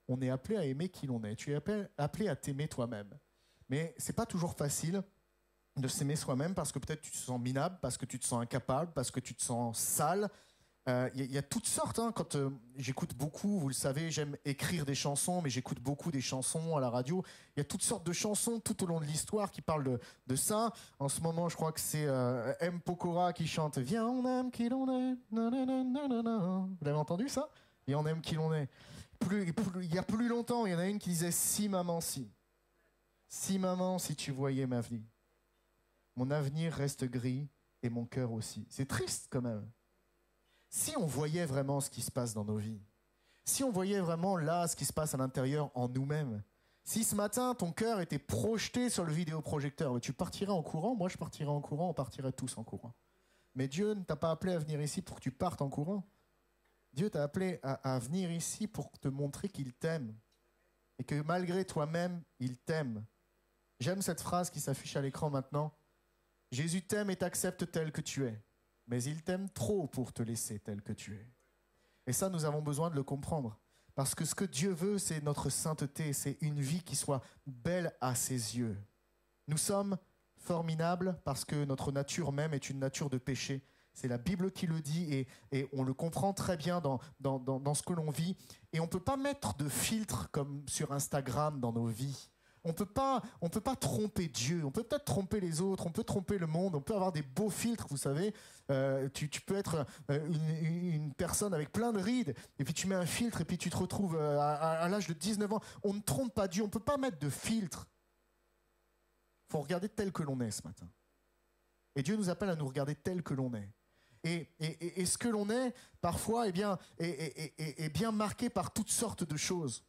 On est appelé à aimer qui l'on est. Tu es appelé à t'aimer toi-même. Mais c'est pas toujours facile de s'aimer soi-même parce que peut-être tu te sens minable, parce que tu te sens incapable, parce que tu te sens sale. Y a toutes sortes. Hein. Quand j'écoute beaucoup, vous le savez, j'aime écrire des chansons, mais j'écoute beaucoup des chansons à la radio. Il y a toutes sortes de chansons tout au long de l'histoire qui parlent de ça. En ce moment, je crois que c'est M. Pokora qui chante « Viens, on aime qui l'on est ». Vous l'avez entendu ça? Et on aime qui l'on est. Il y a plus longtemps, il y en a une qui disait « Si maman, si. Si maman, si tu voyais ma vie. Mon avenir reste gris et mon cœur aussi. » C'est triste quand même. Si on voyait vraiment ce qui se passe dans nos vies, si on voyait vraiment là ce qui se passe à l'intérieur en nous-mêmes, si ce matin ton cœur était projeté sur le vidéoprojecteur, tu partirais en courant, moi je partirais en courant, on partirait tous en courant. Mais Dieu ne t'a pas appelé à venir ici pour que tu partes en courant. Dieu t'a appelé à venir ici pour te montrer qu'il t'aime et que malgré toi-même, il t'aime. J'aime cette phrase qui s'affiche à l'écran maintenant. Jésus t'aime et t'accepte tel que tu es. Mais il t'aime trop pour te laisser tel que tu es. Et ça, nous avons besoin de le comprendre. Parce que ce que Dieu veut, c'est notre sainteté. C'est une vie qui soit belle à ses yeux. Nous sommes forminables parce que notre nature même est une nature de péché. c'est la Bible qui le dit et on le comprend très bien dans ce que l'on vit. Et on ne peut pas mettre de filtre comme sur Instagram dans nos vies. On peut pas tromper Dieu, on peut peut-être tromper les autres, on peut tromper le monde, on peut avoir des beaux filtres, vous savez. Tu peux être une personne avec plein de rides, et puis tu mets un filtre, et puis tu te retrouves à l'âge de 19 ans. On ne trompe pas Dieu, on ne peut pas mettre de filtre. Il faut regarder tel que l'on est ce matin. Et Dieu nous appelle à nous regarder tel que l'on est. Et ce que l'on est, parfois, est bien marqué par toutes sortes de choses.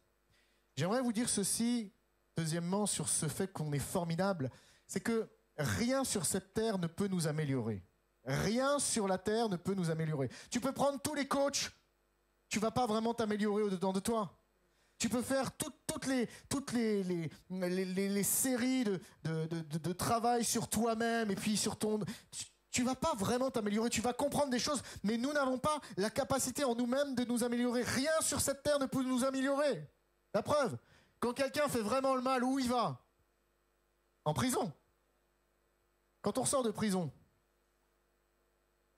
J'aimerais vous dire ceci, deuxièmement, sur ce fait qu'on est formidable, c'est que rien sur cette terre ne peut nous améliorer. Rien sur la terre ne peut nous améliorer. Tu peux prendre tous les coachs, tu ne vas pas vraiment t'améliorer au-dedans de toi. Tu peux faire toutes les séries de travail sur toi-même et puis sur ton... Tu ne vas pas vraiment t'améliorer, tu vas comprendre des choses, mais nous n'avons pas la capacité en nous-mêmes de nous améliorer. Rien sur cette terre ne peut nous améliorer. La preuve, quand quelqu'un fait vraiment le mal, où il va? En prison. Quand on ressort de prison,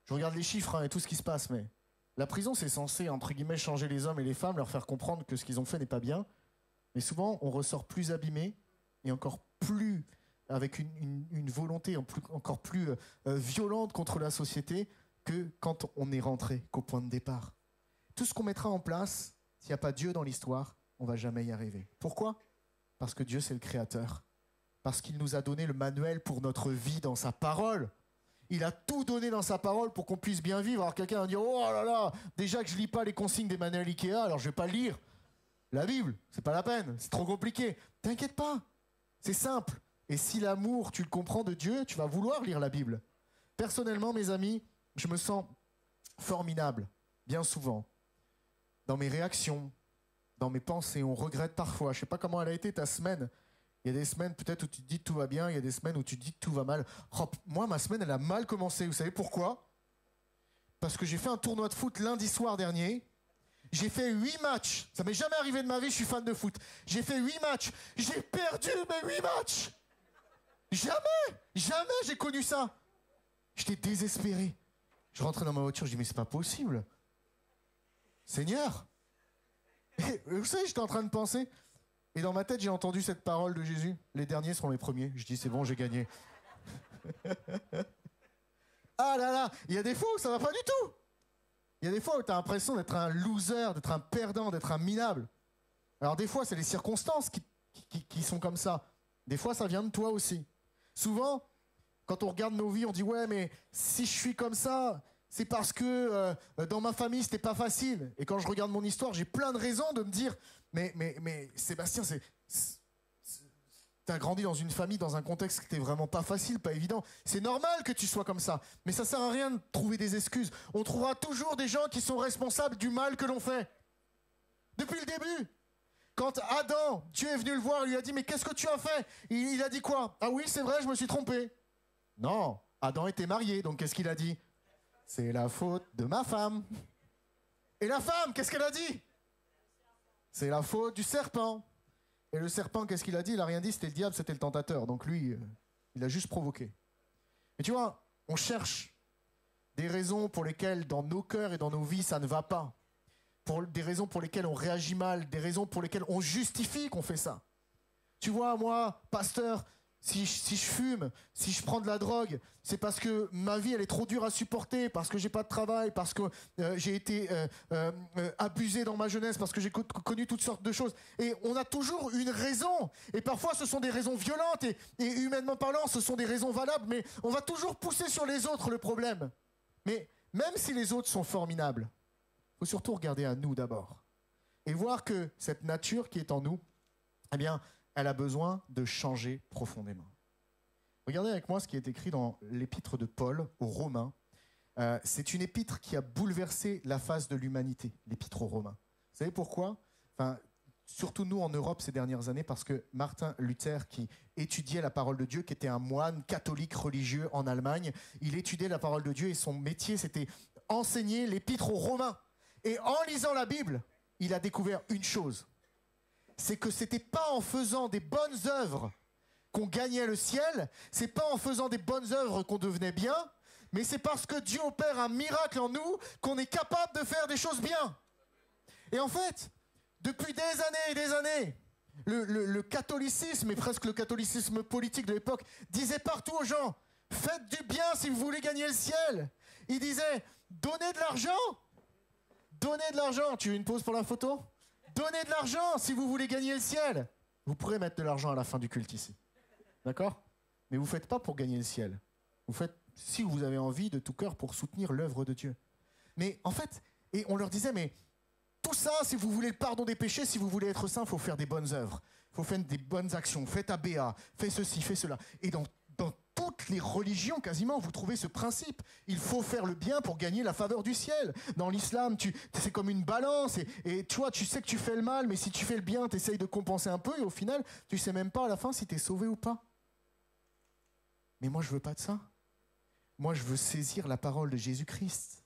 je regarde les chiffres et tout ce qui se passe, mais la prison, c'est censé, entre guillemets, changer les hommes et les femmes, leur faire comprendre que ce qu'ils ont fait n'est pas bien. Mais souvent, on ressort plus abîmé et encore plus avec une volonté encore plus violente contre la société que quand on est rentré, qu'au point de départ. Tout ce qu'on mettra en place, s'il n'y a pas Dieu dans l'histoire, on ne va jamais y arriver. Pourquoi? Parce que Dieu, c'est le Créateur. Parce qu'il nous a donné le manuel pour notre vie dans sa parole. Il a tout donné dans sa parole pour qu'on puisse bien vivre. Alors quelqu'un va dire, oh là là, déjà que je ne lis pas les consignes des manuels Ikea, alors je ne vais pas lire la Bible. C'est pas la peine, c'est trop compliqué. T'inquiète pas, c'est simple. Et si l'amour, tu le comprends de Dieu, tu vas vouloir lire la Bible. Personnellement, mes amis, je me sens formidable, bien souvent, dans mes réactions, dans mes pensées. On regrette parfois. Je ne sais pas comment elle a été ta semaine. Il y a des semaines peut-être où tu te dis que tout va bien, il y a des semaines où tu te dis que tout va mal. Oh, moi, ma semaine, elle a mal commencé. Vous savez pourquoi? Parce que j'ai fait un tournoi de foot lundi soir dernier. J'ai fait 8 matchs. Ça m'est jamais arrivé de ma vie, je suis fan de foot. J'ai fait 8 matchs. J'ai perdu mes 8 matchs. Jamais j'ai connu ça. J'étais désespéré. Je rentrais dans ma voiture, je dis mais c'est pas possible. Seigneur. Et, vous savez, j'étais en train de penser. Et dans ma tête, j'ai entendu cette parole de Jésus. Les derniers seront les premiers. Je dis c'est bon, j'ai gagné. Ah là là, il y a des fois où ça va pas du tout. Il y a des fois où tu as l'impression d'être un loser, d'être un perdant, d'être un minable. Alors des fois, c'est les circonstances qui sont comme ça. Des fois, ça vient de toi aussi. Souvent, quand on regarde nos vies, on dit « Ouais, mais si je suis comme ça, c'est parce que dans ma famille, c'était pas facile. » Et quand je regarde mon histoire, j'ai plein de raisons de me dire « Mais Sébastien, t'as grandi dans une famille, dans un contexte qui était vraiment pas facile, pas évident. C'est normal que tu sois comme ça. Mais ça sert à rien de trouver des excuses. On trouvera toujours des gens qui sont responsables du mal que l'on fait. Depuis le début. Quand Adam, Dieu est venu le voir, il lui a dit « Mais qu'est-ce que tu as fait ?» Il a dit quoi? « Ah oui, c'est vrai, je me suis trompé. » Non, Adam était marié, donc qu'est-ce qu'il a dit? « C'est la faute de ma femme. » Et la femme, qu'est-ce qu'elle a dit? « C'est la faute du serpent. » Et le serpent, qu'est-ce qu'il a dit? Il n'a rien dit, c'était le diable, c'était le tentateur. Donc lui, il a juste provoqué. Et tu vois, on cherche des raisons pour lesquelles dans nos cœurs et dans nos vies, ça ne va pas. Des raisons pour lesquelles on réagit mal, des raisons pour lesquelles on justifie qu'on fait ça. Tu vois, moi, pasteur, si je fume, si je prends de la drogue, c'est parce que ma vie, elle est trop dure à supporter, parce que j'ai pas de travail, parce que j'ai été abusé dans ma jeunesse, parce que j'ai connu toutes sortes de choses. Et on a toujours une raison. Et parfois, ce sont des raisons violentes, et humainement parlant, ce sont des raisons valables, mais on va toujours pousser sur les autres le problème. Mais même si les autres sont formidables, il faut surtout regarder à nous d'abord. Et voir que cette nature qui est en nous, eh bien, elle a besoin de changer profondément. Regardez avec moi ce qui est écrit dans l'épître de Paul aux Romains. C'est une épître qui a bouleversé la face de l'humanité, l'épître aux Romains. Vous savez pourquoi? Surtout nous en Europe ces dernières années, parce que Martin Luther, qui étudiait la parole de Dieu, qui était un moine catholique religieux en Allemagne, il étudiait la parole de Dieu et son métier, c'était enseigner l'épître aux Romains. Et en lisant la Bible, il a découvert une chose. C'est que c'était pas en faisant des bonnes œuvres qu'on gagnait le ciel, c'est pas en faisant des bonnes œuvres qu'on devenait bien, Mais c'est parce que Dieu opère un miracle en nous qu'on est capable de faire des choses bien. Et en fait, depuis des années et des années, le catholicisme, et presque le catholicisme politique de l'époque, disait partout aux gens, faites du bien si vous voulez gagner le ciel. Il disait, donnez de l'argent. Donnez de l'argent. Tu veux une pause pour la photo? Donnez de l'argent si vous voulez gagner le ciel. Vous pourrez mettre de l'argent à la fin du culte ici. D'accord? Mais vous ne faites pas pour gagner le ciel. Vous faites, si vous avez envie, de tout cœur pour soutenir l'œuvre de Dieu. Mais en fait, et on leur disait, mais tout ça, si vous voulez le pardon des péchés, si vous voulez être saint, il faut faire des bonnes œuvres. Il faut faire des bonnes actions. Faites ABA, faites ceci, faites cela. Et dans toutes les religions, quasiment, vous trouvez ce principe. Il faut faire le bien pour gagner la faveur du ciel. Dans l'islam, c'est comme une balance. Et tu vois, tu sais que tu fais le mal, mais si tu fais le bien, tu essayes de compenser un peu. Et au final, tu ne sais même pas à la fin si tu es sauvé ou pas. Mais moi, je ne veux pas de ça. Moi, je veux saisir la parole de Jésus-Christ,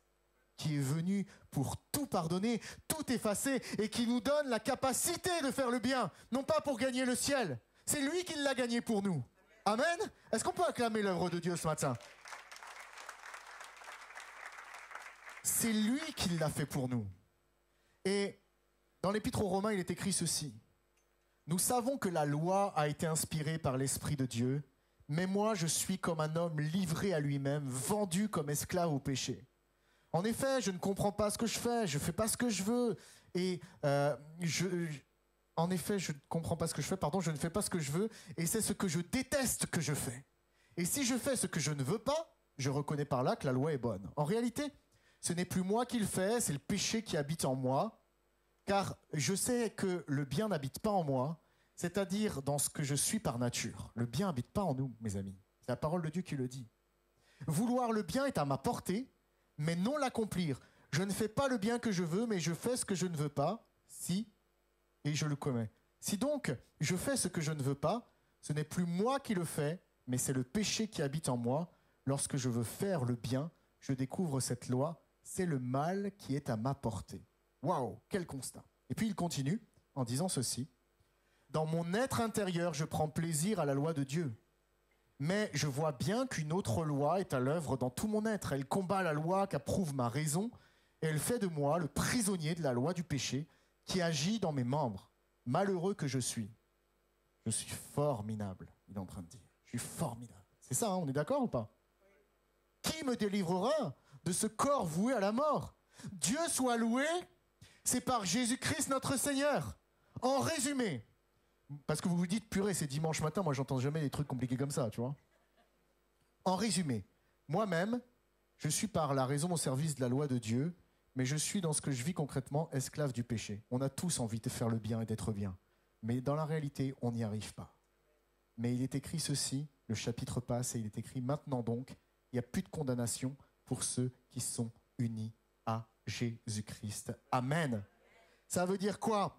qui est venu pour tout pardonner, tout effacer, et qui nous donne la capacité de faire le bien, non pas pour gagner le ciel. C'est lui qui l'a gagné pour nous. Amen. Est-ce qu'on peut acclamer l'œuvre de Dieu ce matin? C'est lui qui l'a fait pour nous. Et dans l'Épître aux Romains, il est écrit ceci. Nous savons que la loi a été inspirée par l'Esprit de Dieu, mais moi je suis comme un homme livré à lui-même, vendu comme esclave au péché. En effet, je ne comprends pas ce que je fais pas ce que je veux, et en effet, je ne comprends pas ce que je fais, je ne fais pas ce que je veux, et c'est ce que je déteste que je fais. Et si je fais ce que je ne veux pas, je reconnais par là que la loi est bonne. En réalité, ce n'est plus moi qui le fais, c'est le péché qui habite en moi, car je sais que le bien n'habite pas en moi, c'est-à-dire dans ce que je suis par nature. Le bien n'habite pas en nous, mes amis. C'est la parole de Dieu qui le dit. Vouloir le bien est à ma portée, mais non l'accomplir. Je ne fais pas le bien que je veux, mais je fais ce que je ne veux pas, et je le commets. Si donc je fais ce que je ne veux pas, ce n'est plus moi qui le fais, mais c'est le péché qui habite en moi. Lorsque je veux faire le bien, je découvre cette loi, c'est le mal qui est à ma portée. Waouh, quel constat. Et puis il continue en disant ceci. Dans mon être intérieur, je prends plaisir à la loi de Dieu. Mais je vois bien qu'une autre loi est à l'œuvre dans tout mon être. Elle combat la loi qu'approuve ma raison, et elle fait de moi le prisonnier de la loi du péché, qui agit dans mes membres. Malheureux que je suis. Je suis formidable, il est en train de dire. Je suis formidable. C'est ça, hein, on est d'accord ou pas? Qui me délivrera de ce corps voué à la mort? Dieu soit loué, c'est par Jésus-Christ notre Seigneur. En résumé, parce que vous vous dites, purée, c'est dimanche matin, moi j'entends jamais des trucs compliqués comme ça, tu vois. En résumé, moi-même, je suis par la raison au service de la loi de Dieu, mais je suis dans ce que je vis concrètement esclave du péché. On a tous envie de faire le bien et d'être bien. Mais dans la réalité, on n'y arrive pas. Mais il est écrit ceci, le chapitre passe, et il est écrit maintenant donc, il n'y a plus de condamnation pour ceux qui sont unis à Jésus-Christ. Amen. Ça veut dire quoi?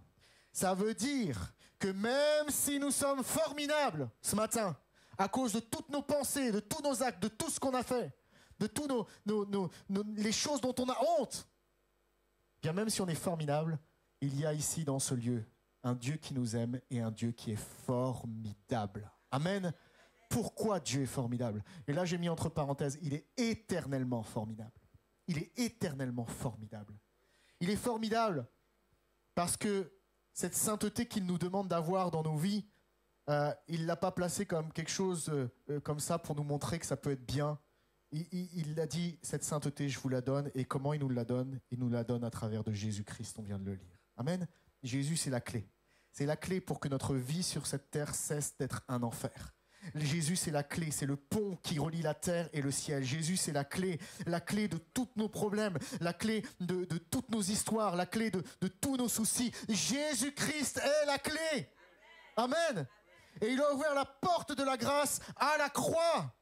Ça veut dire que même si nous sommes formidables ce matin, à cause de toutes nos pensées, de tous nos actes, de tout ce qu'on a fait, de tous les choses dont on a honte, bien même si on est formidable, il y a ici dans ce lieu un Dieu qui nous aime et un Dieu qui est formidable. Amen. Pourquoi Dieu est formidable? Et là j'ai mis entre parenthèses, il est éternellement formidable. Il est éternellement formidable. Il est formidable parce que cette sainteté qu'il nous demande d'avoir dans nos vies, il ne l'a pas placée comme quelque chose comme ça pour nous montrer que ça peut être bien. Il a dit, cette sainteté, je vous la donne. Et comment il nous la donne? Il nous la donne à travers de Jésus-Christ, on vient de le lire. Amen. Jésus, c'est la clé. C'est la clé pour que notre vie sur cette terre cesse d'être un enfer. Jésus, c'est la clé, c'est le pont qui relie la terre et le ciel. Jésus, c'est la clé de tous nos problèmes, la clé de toutes nos histoires, la clé de tous nos soucis. Jésus-Christ est la clé. Amen. Et il a ouvert la porte de la grâce à la croix.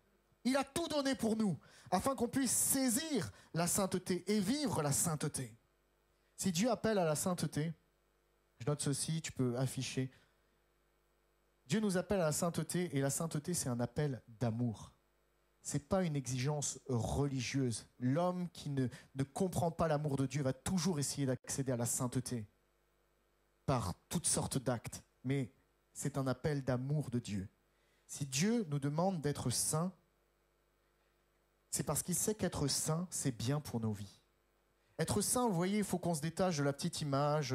Il a tout donné pour nous, afin qu'on puisse saisir la sainteté et vivre la sainteté. Si Dieu appelle à la sainteté, je note ceci, tu peux afficher. Dieu nous appelle à la sainteté, et la sainteté, c'est un appel d'amour. Ce n'est pas une exigence religieuse. L'homme qui ne comprend pas l'amour de Dieu va toujours essayer d'accéder à la sainteté par toutes sortes d'actes. Mais c'est un appel d'amour de Dieu. Si Dieu nous demande d'être saints, c'est parce qu'il sait qu'être saint, c'est bien pour nos vies. Être saint, vous voyez, il faut qu'on se détache de la petite image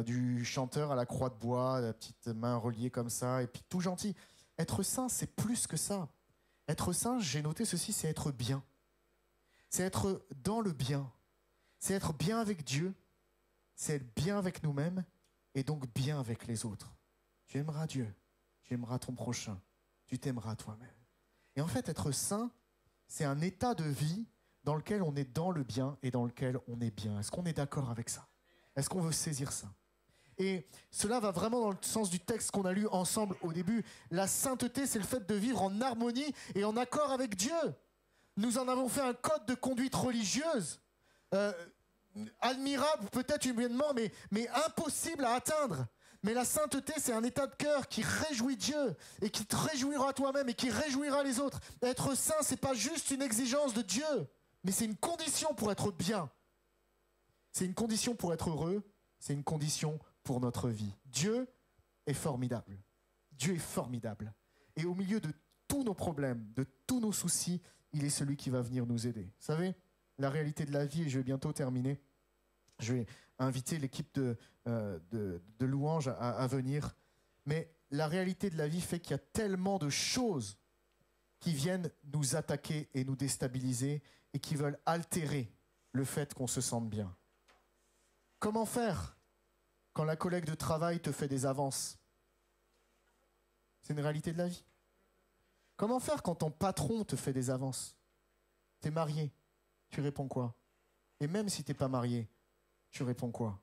du chanteur à la croix de bois, la petite main reliée comme ça, et puis tout gentil. Être saint, c'est plus que ça. Être saint, j'ai noté ceci, c'est être bien. C'est être dans le bien. C'est être bien avec Dieu, c'est être bien avec nous-mêmes, et donc bien avec les autres. Tu aimeras Dieu, tu aimeras ton prochain, tu t'aimeras toi-même. Et en fait, être saint, c'est un état de vie dans lequel on est dans le bien et dans lequel on est bien. Est-ce qu'on est d'accord avec ça? Est-ce qu'on veut saisir ça? Et cela va vraiment dans le sens du texte qu'on a lu ensemble au début. La sainteté, c'est le fait de vivre en harmonie et en accord avec Dieu. Nous en avons fait un code de conduite religieuse, admirable peut-être humainement, mais impossible à atteindre. Mais la sainteté, c'est un état de cœur qui réjouit Dieu et qui te réjouira toi-même et qui réjouira les autres. Être saint, c'est pas juste une exigence de Dieu, mais c'est une condition pour être bien. C'est une condition pour être heureux, c'est une condition pour notre vie. Dieu est formidable. Dieu est formidable. Et au milieu de tous nos problèmes, de tous nos soucis, il est celui qui va venir nous aider. Vous savez, la réalité de la vie, et je vais bientôt terminer, je vais inviter l'équipe de louanges à venir, mais la réalité de la vie fait qu'il y a tellement de choses qui viennent nous attaquer et nous déstabiliser et qui veulent altérer le fait qu'on se sente bien. Comment faire quand la collègue de travail te fait des avances? C'est une réalité de la vie. Comment faire quand ton patron te fait des avances? T'es marié, tu réponds quoi? Et même si t'es pas marié, tu réponds quoi?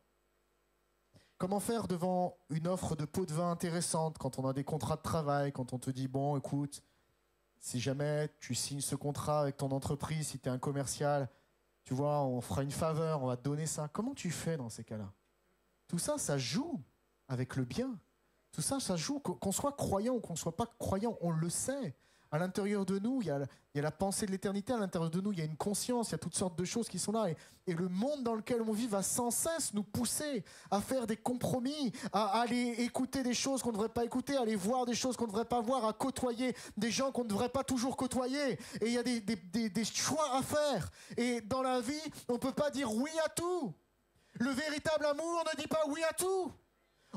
Comment faire devant une offre de pot de vin intéressante quand on a des contrats de travail, quand on te dit bon écoute, si jamais tu signes ce contrat avec ton entreprise, si tu es un commercial, tu vois, on fera une faveur, on va te donner ça. Comment tu fais dans ces cas-là? Tout ça, ça joue avec le bien. Tout ça, ça joue, qu'on soit croyant ou qu'on ne soit pas croyant, on le sait. À l'intérieur de nous, il y a la pensée de l'éternité, à l'intérieur de nous, il y a une conscience, il y a toutes sortes de choses qui sont là. Et le monde dans lequel on vit va sans cesse nous pousser à faire des compromis, à aller écouter des choses qu'on ne devrait pas écouter, à aller voir des choses qu'on ne devrait pas voir, à côtoyer des gens qu'on ne devrait pas toujours côtoyer. Et il y a des choix à faire. Et dans la vie, on ne peut pas dire oui à tout. Le véritable amour ne dit pas oui à tout.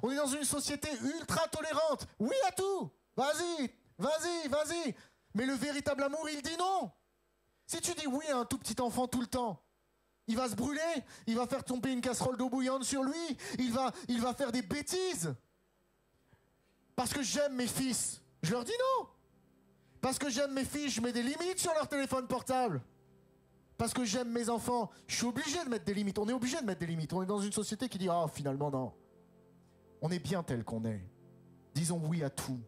On est dans une société ultra tolérante. Oui à tout. Vas-y. Vas-y, vas-y. Mais le véritable amour, il dit non. Si tu dis oui à un tout petit enfant tout le temps, il va se brûler, il va faire tomber une casserole d'eau bouillante sur lui, il va faire des bêtises. Parce que j'aime mes fils, je leur dis non. Parce que j'aime mes filles, je mets des limites sur leur téléphone portable. Parce que j'aime mes enfants, je suis obligé de mettre des limites. On est obligé de mettre des limites. On est dans une société qui dit « Ah, finalement, non. » On est bien tel qu'on est. Disons oui à tout.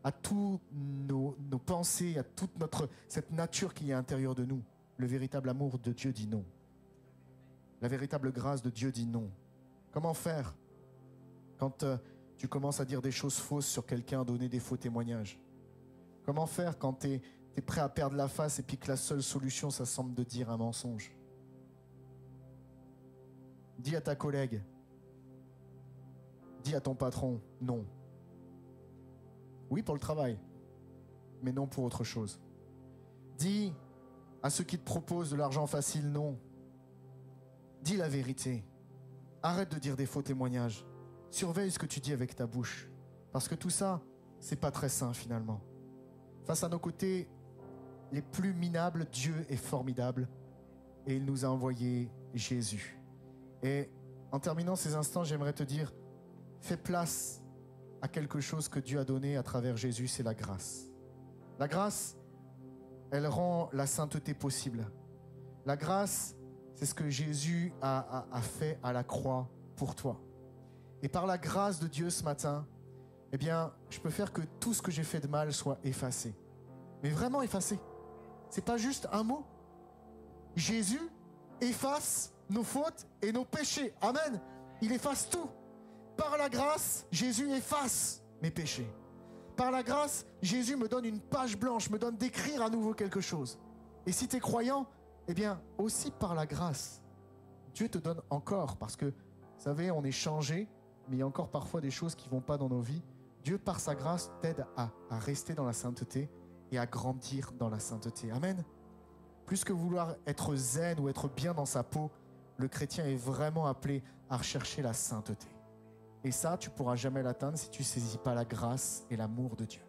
À tous nos pensées, à toute cette nature qui est à l'intérieur de nous. Le véritable amour de Dieu dit non. La véritable grâce de Dieu dit non. Comment faire quand tu commences à dire des choses fausses sur quelqu'un, à donner des faux témoignages? Comment faire quand tu es prêt à perdre la face et puis que la seule solution, ça semble de dire un mensonge? Dis à ta collègue, dis à ton patron, non. Oui, pour le travail, mais non pour autre chose. Dis à ceux qui te proposent de l'argent facile, non. Dis la vérité. Arrête de dire des faux témoignages. Surveille ce que tu dis avec ta bouche. Parce que tout ça, c'est pas très sain finalement. Face à nos côtés les plus minables, Dieu est formidable et il nous a envoyé Jésus. Et en terminant ces instants, j'aimerais te dire, fais place à quelque chose que Dieu a donné à travers Jésus, c'est la grâce. La grâce, elle rend la sainteté possible. La grâce, c'est ce que Jésus a fait à la croix pour toi. Et par la grâce de Dieu ce matin, eh bien, je peux faire que tout ce que j'ai fait de mal soit effacé. Mais vraiment effacé. C'est pas juste un mot. Jésus efface nos fautes et nos péchés. Amen. Il efface tout. Par la grâce, Jésus efface mes péchés. Par la grâce, Jésus me donne une page blanche, me donne d'écrire à nouveau quelque chose. Et si tu es croyant, eh bien, aussi par la grâce, Dieu te donne encore, parce que, vous savez, on est changé, mais il y a encore parfois des choses qui ne vont pas dans nos vies. Dieu, par sa grâce, t'aide à rester dans la sainteté et à grandir dans la sainteté. Amen. Plus que vouloir être zen ou être bien dans sa peau, le chrétien est vraiment appelé à rechercher la sainteté. Et ça, tu ne pourras jamais l'atteindre si tu ne saisis pas la grâce et l'amour de Dieu.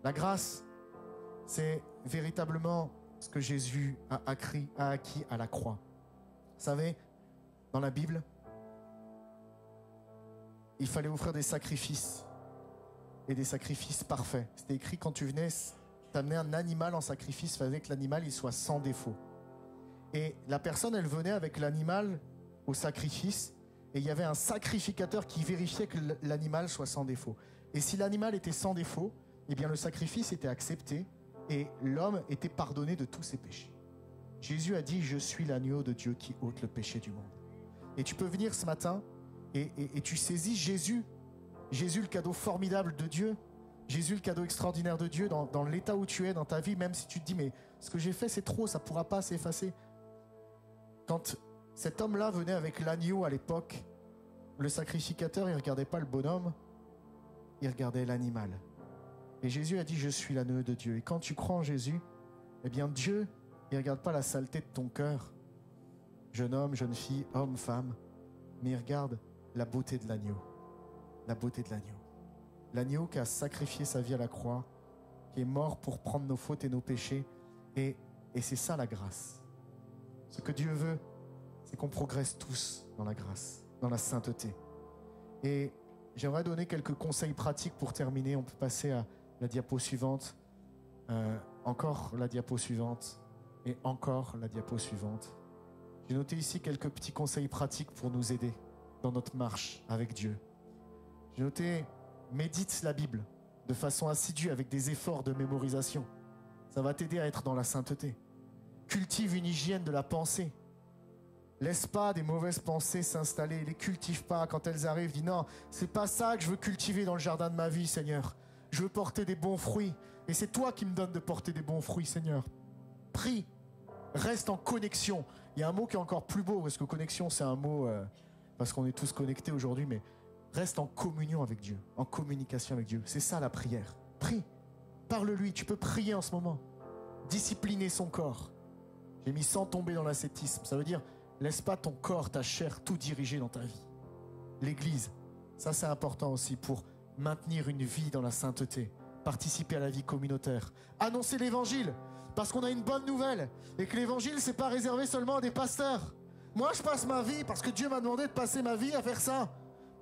La grâce, c'est véritablement ce que Jésus a acquis à la croix. Vous savez, dans la Bible, il fallait offrir des sacrifices, et des sacrifices parfaits. C'était écrit, quand tu venais t'amener un animal en sacrifice, il fallait que l'animal il soit sans défaut. Et la personne, elle venait avec l'animal au sacrifice, et il y avait un sacrificateur qui vérifiait que l'animal soit sans défaut. Et si l'animal était sans défaut, eh bien le sacrifice était accepté, et l'homme était pardonné de tous ses péchés. Jésus a dit, je suis l'agneau de Dieu qui ôte le péché du monde. Et tu peux venir ce matin, et tu saisis Jésus, le cadeau formidable de Dieu, Jésus, le cadeau extraordinaire de Dieu dans l'état où tu es dans ta vie, même si tu te dis, mais ce que j'ai fait, c'est trop, ça ne pourra pas s'effacer. Quand cet homme-là venait avec l'agneau à l'époque, le sacrificateur, il ne regardait pas le bonhomme, il regardait l'animal. Et Jésus a dit, je suis l'agneau de Dieu. Et quand tu crois en Jésus, eh bien Dieu, il ne regarde pas la saleté de ton cœur, jeune homme, jeune fille, homme, femme, mais il regarde la beauté de l'agneau. La beauté de l'agneau. L'agneau qui a sacrifié sa vie à la croix, qui est mort pour prendre nos fautes et nos péchés. Et c'est ça la grâce. Ce que Dieu veut, c'est qu'on progresse tous dans la grâce, dans la sainteté. Et j'aimerais donner quelques conseils pratiques pour terminer. On peut passer à la diapo suivante. Encore la diapo suivante. Et encore la diapo suivante. J'ai noté ici quelques petits conseils pratiques pour nous aider dans notre marche avec Dieu. J'ai noté, médite la Bible de façon assidue avec des efforts de mémorisation. Ça va t'aider à être dans la sainteté. Cultive une hygiène de la pensée. Laisse pas des mauvaises pensées s'installer. Les cultive pas. Quand elles arrivent, dis non, c'est pas ça que je veux cultiver dans le jardin de ma vie, Seigneur. Je veux porter des bons fruits. Et c'est toi qui me donnes de porter des bons fruits, Seigneur. Prie. Reste en connexion. Il y a un mot qui est encore plus beau, parce que connexion, c'est un mot, parce qu'on est tous connectés aujourd'hui, mais reste en communion avec Dieu, en communication avec Dieu. C'est ça la prière. Prie. Parle-lui. Tu peux prier en ce moment. Discipliner son corps. J'ai mis sans tomber dans l'ascétisme. Ça veut dire, laisse pas ton corps, ta chair, tout diriger dans ta vie. L'église, ça c'est important aussi pour maintenir une vie dans la sainteté. Participer à la vie communautaire. Annoncer l'évangile. Parce qu'on a une bonne nouvelle. Et que l'évangile, c'est pas réservé seulement à des pasteurs. Moi, je passe ma vie, parce que Dieu m'a demandé de passer ma vie à faire ça.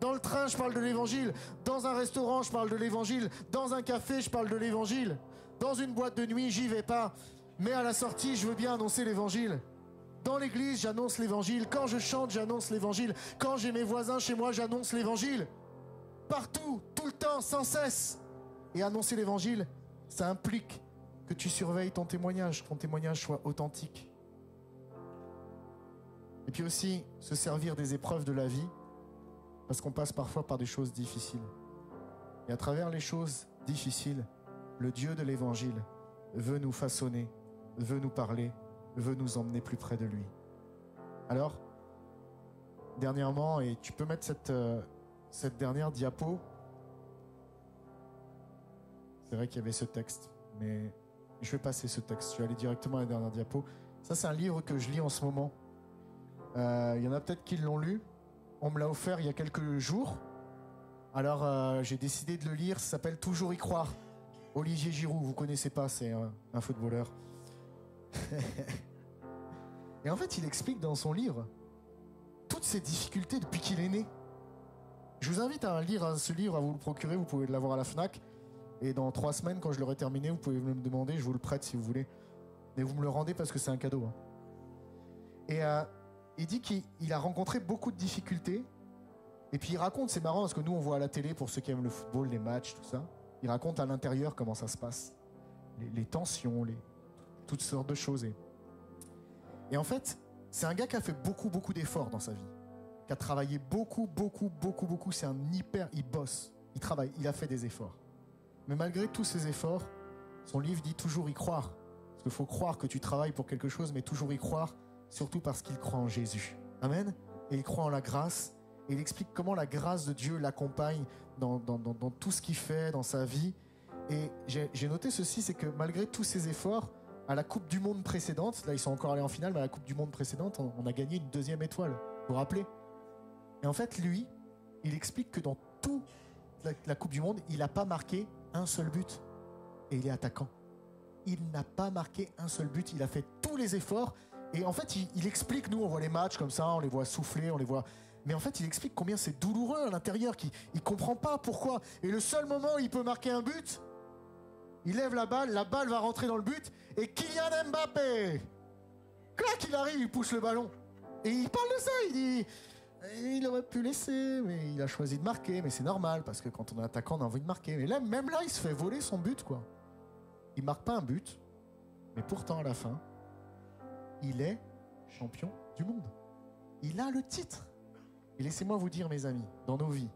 Dans le train, je parle de l'évangile. Dans un restaurant, je parle de l'évangile. Dans un café, je parle de l'évangile. Dans une boîte de nuit, j'y vais pas. Mais à la sortie, je veux bien annoncer l'évangile. Dans l'église, j'annonce l'évangile. Quand je chante, j'annonce l'évangile. Quand j'ai mes voisins chez moi, j'annonce l'évangile. Partout, tout le temps, sans cesse. Et annoncer l'évangile, ça implique que tu surveilles ton témoignage soit authentique. Et puis aussi, se servir des épreuves de la vie, parce qu'on passe parfois par des choses difficiles. Et à travers les choses difficiles, le Dieu de l'évangile veut nous façonner, veut nous parler, veut nous emmener plus près de lui. Alors, dernièrement, et tu peux mettre cette dernière diapo. C'est vrai qu'il y avait ce texte, mais je vais passer ce texte. Je vais aller directement à la dernière diapo. Ça, c'est un livre que je lis en ce moment. Il y en a peut-être qui l'ont lu. On me l'a offert il y a quelques jours. Alors, j'ai décidé de le lire. Ça s'appelle « Toujours y croire ». Olivier Giroud, vous ne connaissez pas, c'est un footballeur. Et en fait, il explique dans son livre toutes ses difficultés depuis qu'il est né. Je vous invite à lire ce livre, à vous le procurer. Vous pouvez l'avoir à la FNAC. Et dans 3 semaines, quand je l'aurai terminé, vous pouvez me demander, je vous le prête si vous voulez. Mais vous me le rendez parce que c'est un cadeau. Hein. Et il dit qu'il a rencontré beaucoup de difficultés. Et puis il raconte, c'est marrant parce que nous on voit à la télé, pour ceux qui aiment le football, les matchs, tout ça. Il raconte à l'intérieur comment ça se passe. Les tensions, toutes sortes de choses. Et en fait, c'est un gars qui a fait beaucoup d'efforts dans sa vie. Qui a travaillé beaucoup. C'est un il bosse, il travaille, il a fait des efforts. Mais malgré tous ces efforts, son livre dit toujours y croire. Parce qu'il faut croire que tu travailles pour quelque chose, mais toujours y croire, surtout parce qu'il croit en Jésus. Amen. Et il croit en la grâce. Et il explique comment la grâce de Dieu l'accompagne dans tout ce qu'il fait, dans sa vie. Et j'ai noté ceci, c'est que malgré tous ses efforts, À la Coupe du Monde précédente, là ils sont encore allés en finale, mais à la Coupe du Monde précédente, on a gagné une 2e étoile. Vous vous rappelez? Et en fait, lui, il explique que dans toute la Coupe du Monde, il n'a pas marqué un seul but. Et il est attaquant. Il n'a pas marqué un seul but, il a fait tous les efforts. Et en fait, il explique, nous on voit les matchs comme ça, on les voit souffler, on les voit... Mais en fait, il explique combien c'est douloureux à l'intérieur, qu'il ne comprend pas pourquoi. Et le seul moment où il peut marquer un but, il lève la balle va rentrer dans le but, et Kylian Mbappé, clac, il arrive, il pousse le ballon. Et il parle de ça, il dit, il aurait pu laisser, mais il a choisi de marquer, mais c'est normal, parce que quand on est attaquant, on a envie de marquer. Mais là, même là, il se fait voler son but, quoi. Il marque pas un but, mais pourtant, à la fin, il est champion du monde. Il a le titre. Et laissez-moi vous dire, mes amis, dans nos vies,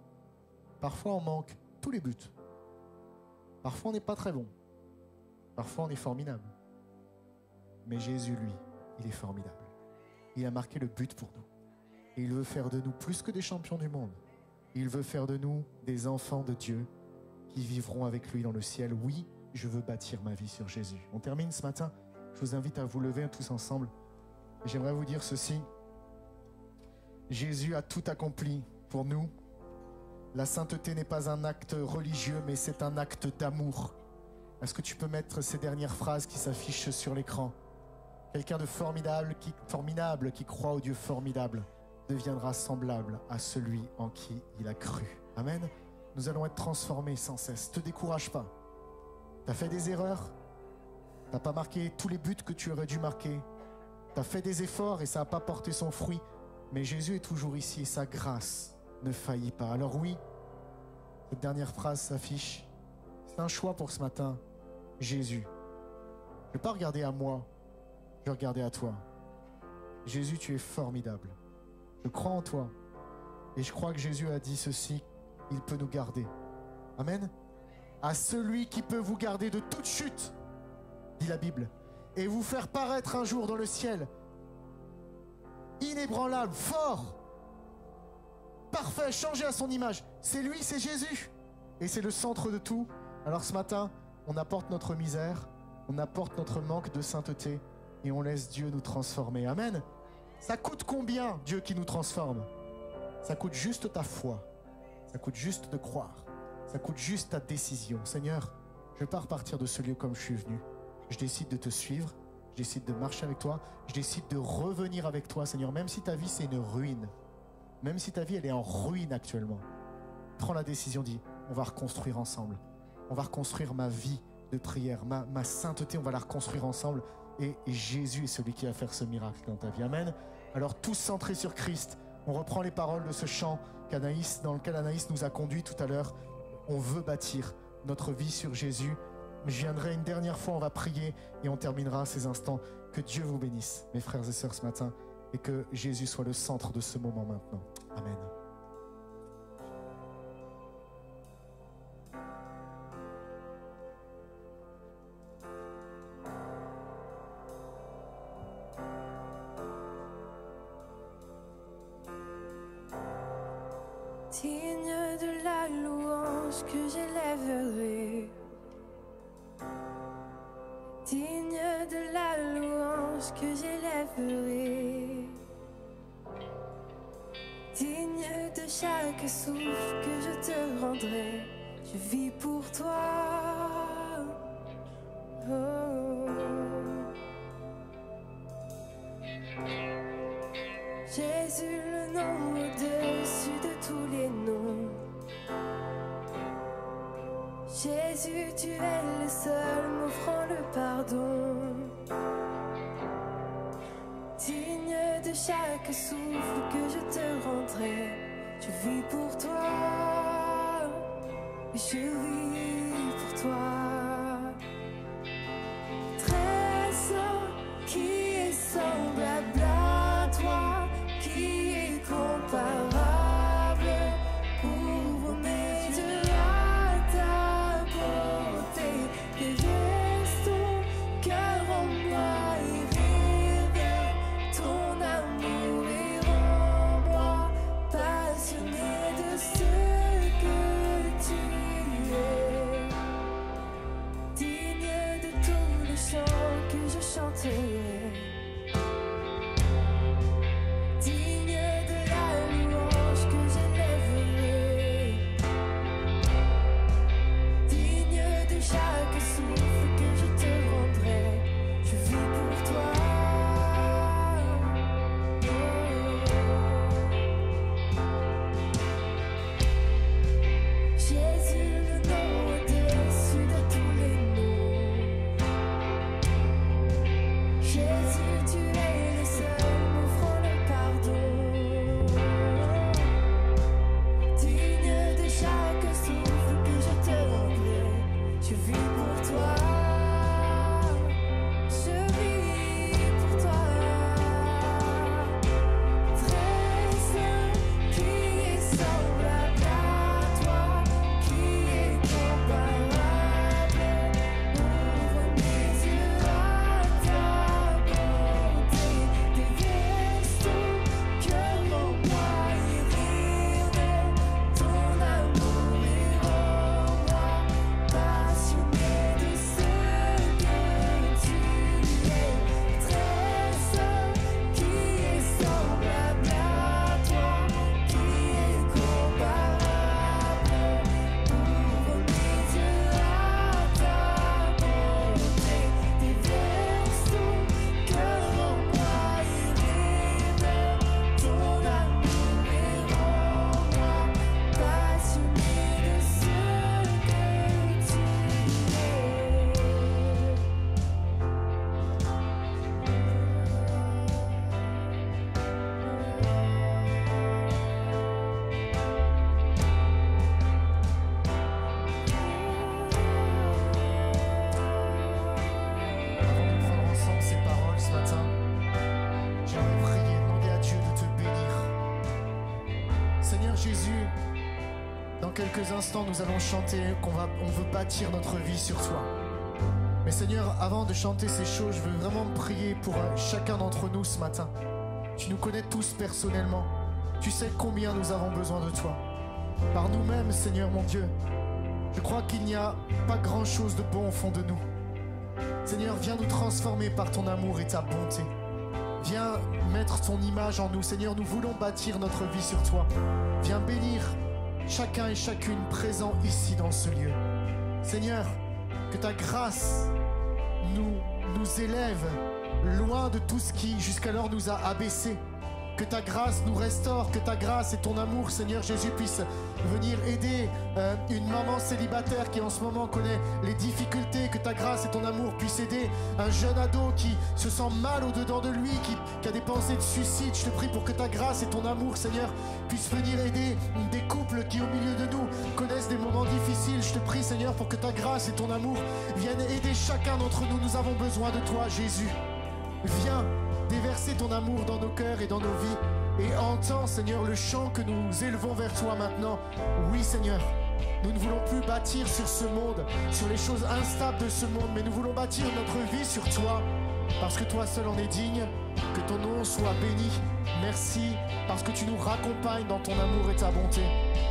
parfois on manque tous les buts. Parfois on n'est pas très bon. Parfois on est formidable. Mais Jésus, lui, il est formidable. Il a marqué le but pour nous. Et il veut faire de nous plus que des champions du monde. Il veut faire de nous des enfants de Dieu qui vivront avec lui dans le ciel. Oui, je veux bâtir ma vie sur Jésus. On termine ce matin. Je vous invite à vous lever tous ensemble. Et j'aimerais vous dire ceci. Jésus a tout accompli pour nous. La sainteté n'est pas un acte religieux, mais c'est un acte d'amour. Est-ce que tu peux mettre ces dernières phrases qui s'affichent sur l'écran? Quelqu'un de formidable qui croit au Dieu formidable deviendra semblable à celui en qui il a cru. Amen. Nous allons être transformés sans cesse. Ne te décourage pas. Tu as fait des erreurs. Tu n'as pas marqué tous les buts que tu aurais dû marquer. Tu as fait des efforts et ça n'a pas porté son fruit. Mais Jésus est toujours ici et sa grâce ne faillit pas. Alors oui, cette dernière phrase s'affiche. C'est un choix pour ce matin. Jésus. Je ne vais pas regarder à moi, je vais regarder à toi. Jésus, tu es formidable. Je crois en toi. Et je crois que Jésus a dit ceci, il peut nous garder. Amen. À celui qui peut vous garder de toute chute, dit la Bible, et vous faire paraître un jour dans le ciel, inébranlable, fort, parfait, changé à son image. C'est lui, c'est Jésus. Et c'est le centre de tout. Alors ce matin, on apporte notre misère, on apporte notre manque de sainteté et on laisse Dieu nous transformer. Amen. Ça coûte combien, Dieu qui nous transforme? Ça coûte juste ta foi. Ça coûte juste de croire. Ça coûte juste ta décision. Seigneur, je ne veux pas repartir de ce lieu comme je suis venu. Je décide de te suivre. Je décide de marcher avec toi. Je décide de revenir avec toi, Seigneur. Même si ta vie, c'est une ruine. Même si ta vie, elle est en ruine actuellement. Prends la décision, dis, on va reconstruire ensemble. On va reconstruire ma vie de prière, ma sainteté, on va la reconstruire ensemble. Et Jésus est celui qui va faire ce miracle dans ta vie. Amen. Alors tous centrés sur Christ, on reprend les paroles de ce chant dans lequel Anaïs nous a conduit tout à l'heure. On veut bâtir notre vie sur Jésus. Je viendrai une dernière fois, on va prier et on terminera ces instants. Que Dieu vous bénisse, mes frères et sœurs, ce matin, et que Jésus soit le centre de ce moment maintenant. Amen. Digne de la louange que j'élèverai, digne de la louange que j'élèverai, digne de chaque souffle que je te rendrai. Je vis pour toi. Oh. Jésus, le nom au-dessus de tous les noms. Jésus, tu es le seul m'offrant le pardon. Digne de chaque souffle que je te rendrai. Je vis pour toi. Je vis pour toi. Très saint, qui est semblable à toi, qui est comparable pour mes yeux à ta beauté. Déverse ton cœur en moi et révèle ton amour et rends-moi passionné de ce que tu es. t'exalterai. Digne de la louange que j'élèverai, digne de chaque souffle que je te rendrai. Je vis pour toi. Jésus, le nom au-dessus de tous les noms. Jésus, tu es le seul m'offrant le pardon. Digne de chaque souffle que je te rendrai. Je vis pour toi. Je vis pour toi. Très saint, qui est semblable à toi, qui est comparable. Ouvre mes yeux à ta bonté, déverse ton cœur en moi et rire ton amour est en moi, passionné de ce que tu es. Très saint, qui est semblable à toi, qui est comparable. Ouvre mes yeux à ta bonté, déverse ton cœur en moi et rire ton amour est en moi, passionné de ce que tu es. Avant de prendre ensemble ces paroles ce matin, j'aimerais prier, demander à Dieu de te bénir. Seigneur Jésus, dans quelques instants, nous allons chanter on veut bâtir notre vie sur toi. Mais Seigneur, avant de chanter ces choses, je veux vraiment prier pour chacun d'entre nous ce matin. Tu nous connais tous personnellement. Tu sais combien nous avons besoin de toi. Par nous-mêmes, Seigneur mon Dieu, je crois qu'il n'y a pas grand-chose de bon au fond de nous. Seigneur, viens nous transformer par ton amour et ta bonté. Viens mettre ton image en nous. Seigneur, nous voulons bâtir notre vie sur toi. Viens bénir chacun et chacune présent ici dans ce lieu. Seigneur, que ta grâce nous élève loin de tout ce qui jusqu'alors nous a abaissés. Que ta grâce nous restaure, que ta grâce et ton amour, Seigneur Jésus, puissent venir aider une maman célibataire qui en ce moment connaît les difficultés. Que ta grâce et ton amour puissent aider un jeune ado qui se sent mal au-dedans de lui, qui a des pensées de suicide. Je te prie pour que ta grâce et ton amour, Seigneur, puissent venir aider des couples qui au milieu de nous connaissent des moments difficiles. Je te prie, Seigneur, pour que ta grâce et ton amour viennent aider chacun d'entre nous. Nous avons besoin de toi, Jésus. Viens déverser ton amour dans nos cœurs et dans nos vies. Et entends, Seigneur, le chant que nous élevons vers toi maintenant. Oui, Seigneur, nous ne voulons plus bâtir sur ce monde, sur les choses instables de ce monde, mais nous voulons bâtir notre vie sur toi, parce que toi seul en es digne. Que ton nom soit béni. Merci, parce que tu nous raccompagnes dans ton amour et ta bonté.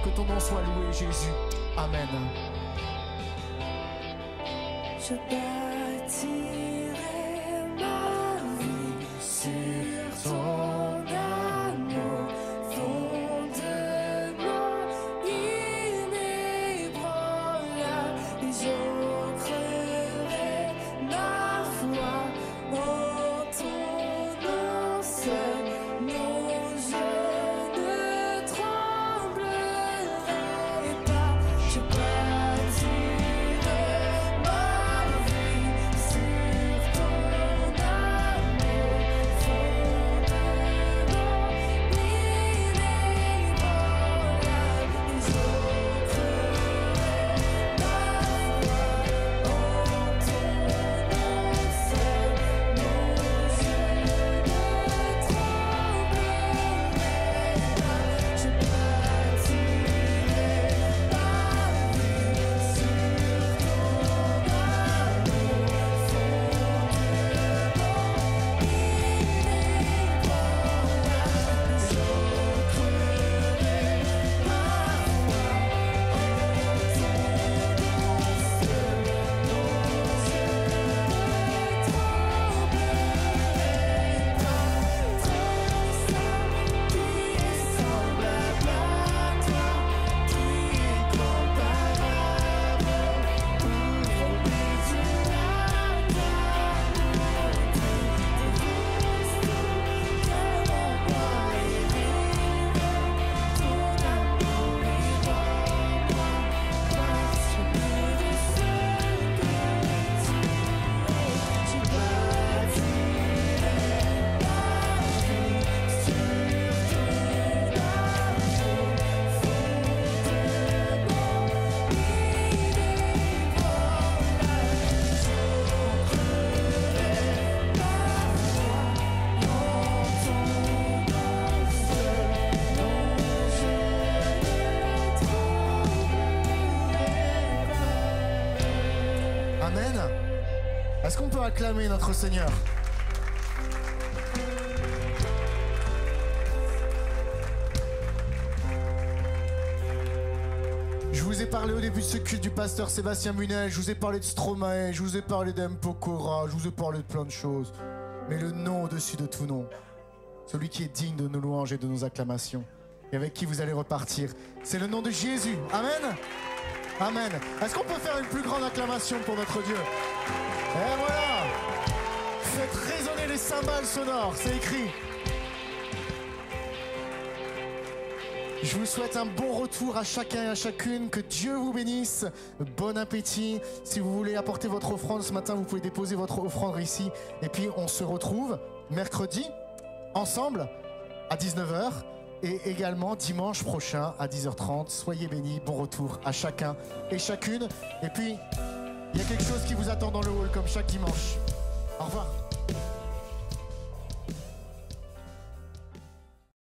Que ton nom soit loué, Jésus. Amen. Je bâtirai ma vie sur ton amour, fondement inébranlable, et j'ancrerai ma foi en ton nom seul. Non, je ne tremblerai pas. Je bâtirai ma vie sur ton amour, fondement Amen. Est-ce qu'on peut acclamer notre Seigneur? Je vous ai parlé au début de ce culte du pasteur Sébastien Munel, je vous ai parlé de Stromae, je vous ai parlé d'Mpokora, je vous ai parlé de plein de choses. Mais le nom au-dessus de tout nom, celui qui est digne de nos louanges et de nos acclamations, et avec qui vous allez repartir, c'est le nom de Jésus. Amen. Amen. Est-ce qu'on peut faire une plus grande acclamation pour notre Dieu? Et voilà. Faites résonner les cymbales sonores, c'est écrit. Je vous souhaite un bon retour à chacun et à chacune, que Dieu vous bénisse, bon appétit. Si vous voulez apporter votre offrande ce matin, vous pouvez déposer votre offrande ici. Et puis on se retrouve mercredi, ensemble, à 19h, et également dimanche prochain à 10h30. Soyez bénis, bon retour à chacun et chacune. Et puis, il y a quelque chose qui vous attend dans le hall, comme chaque dimanche. Au revoir.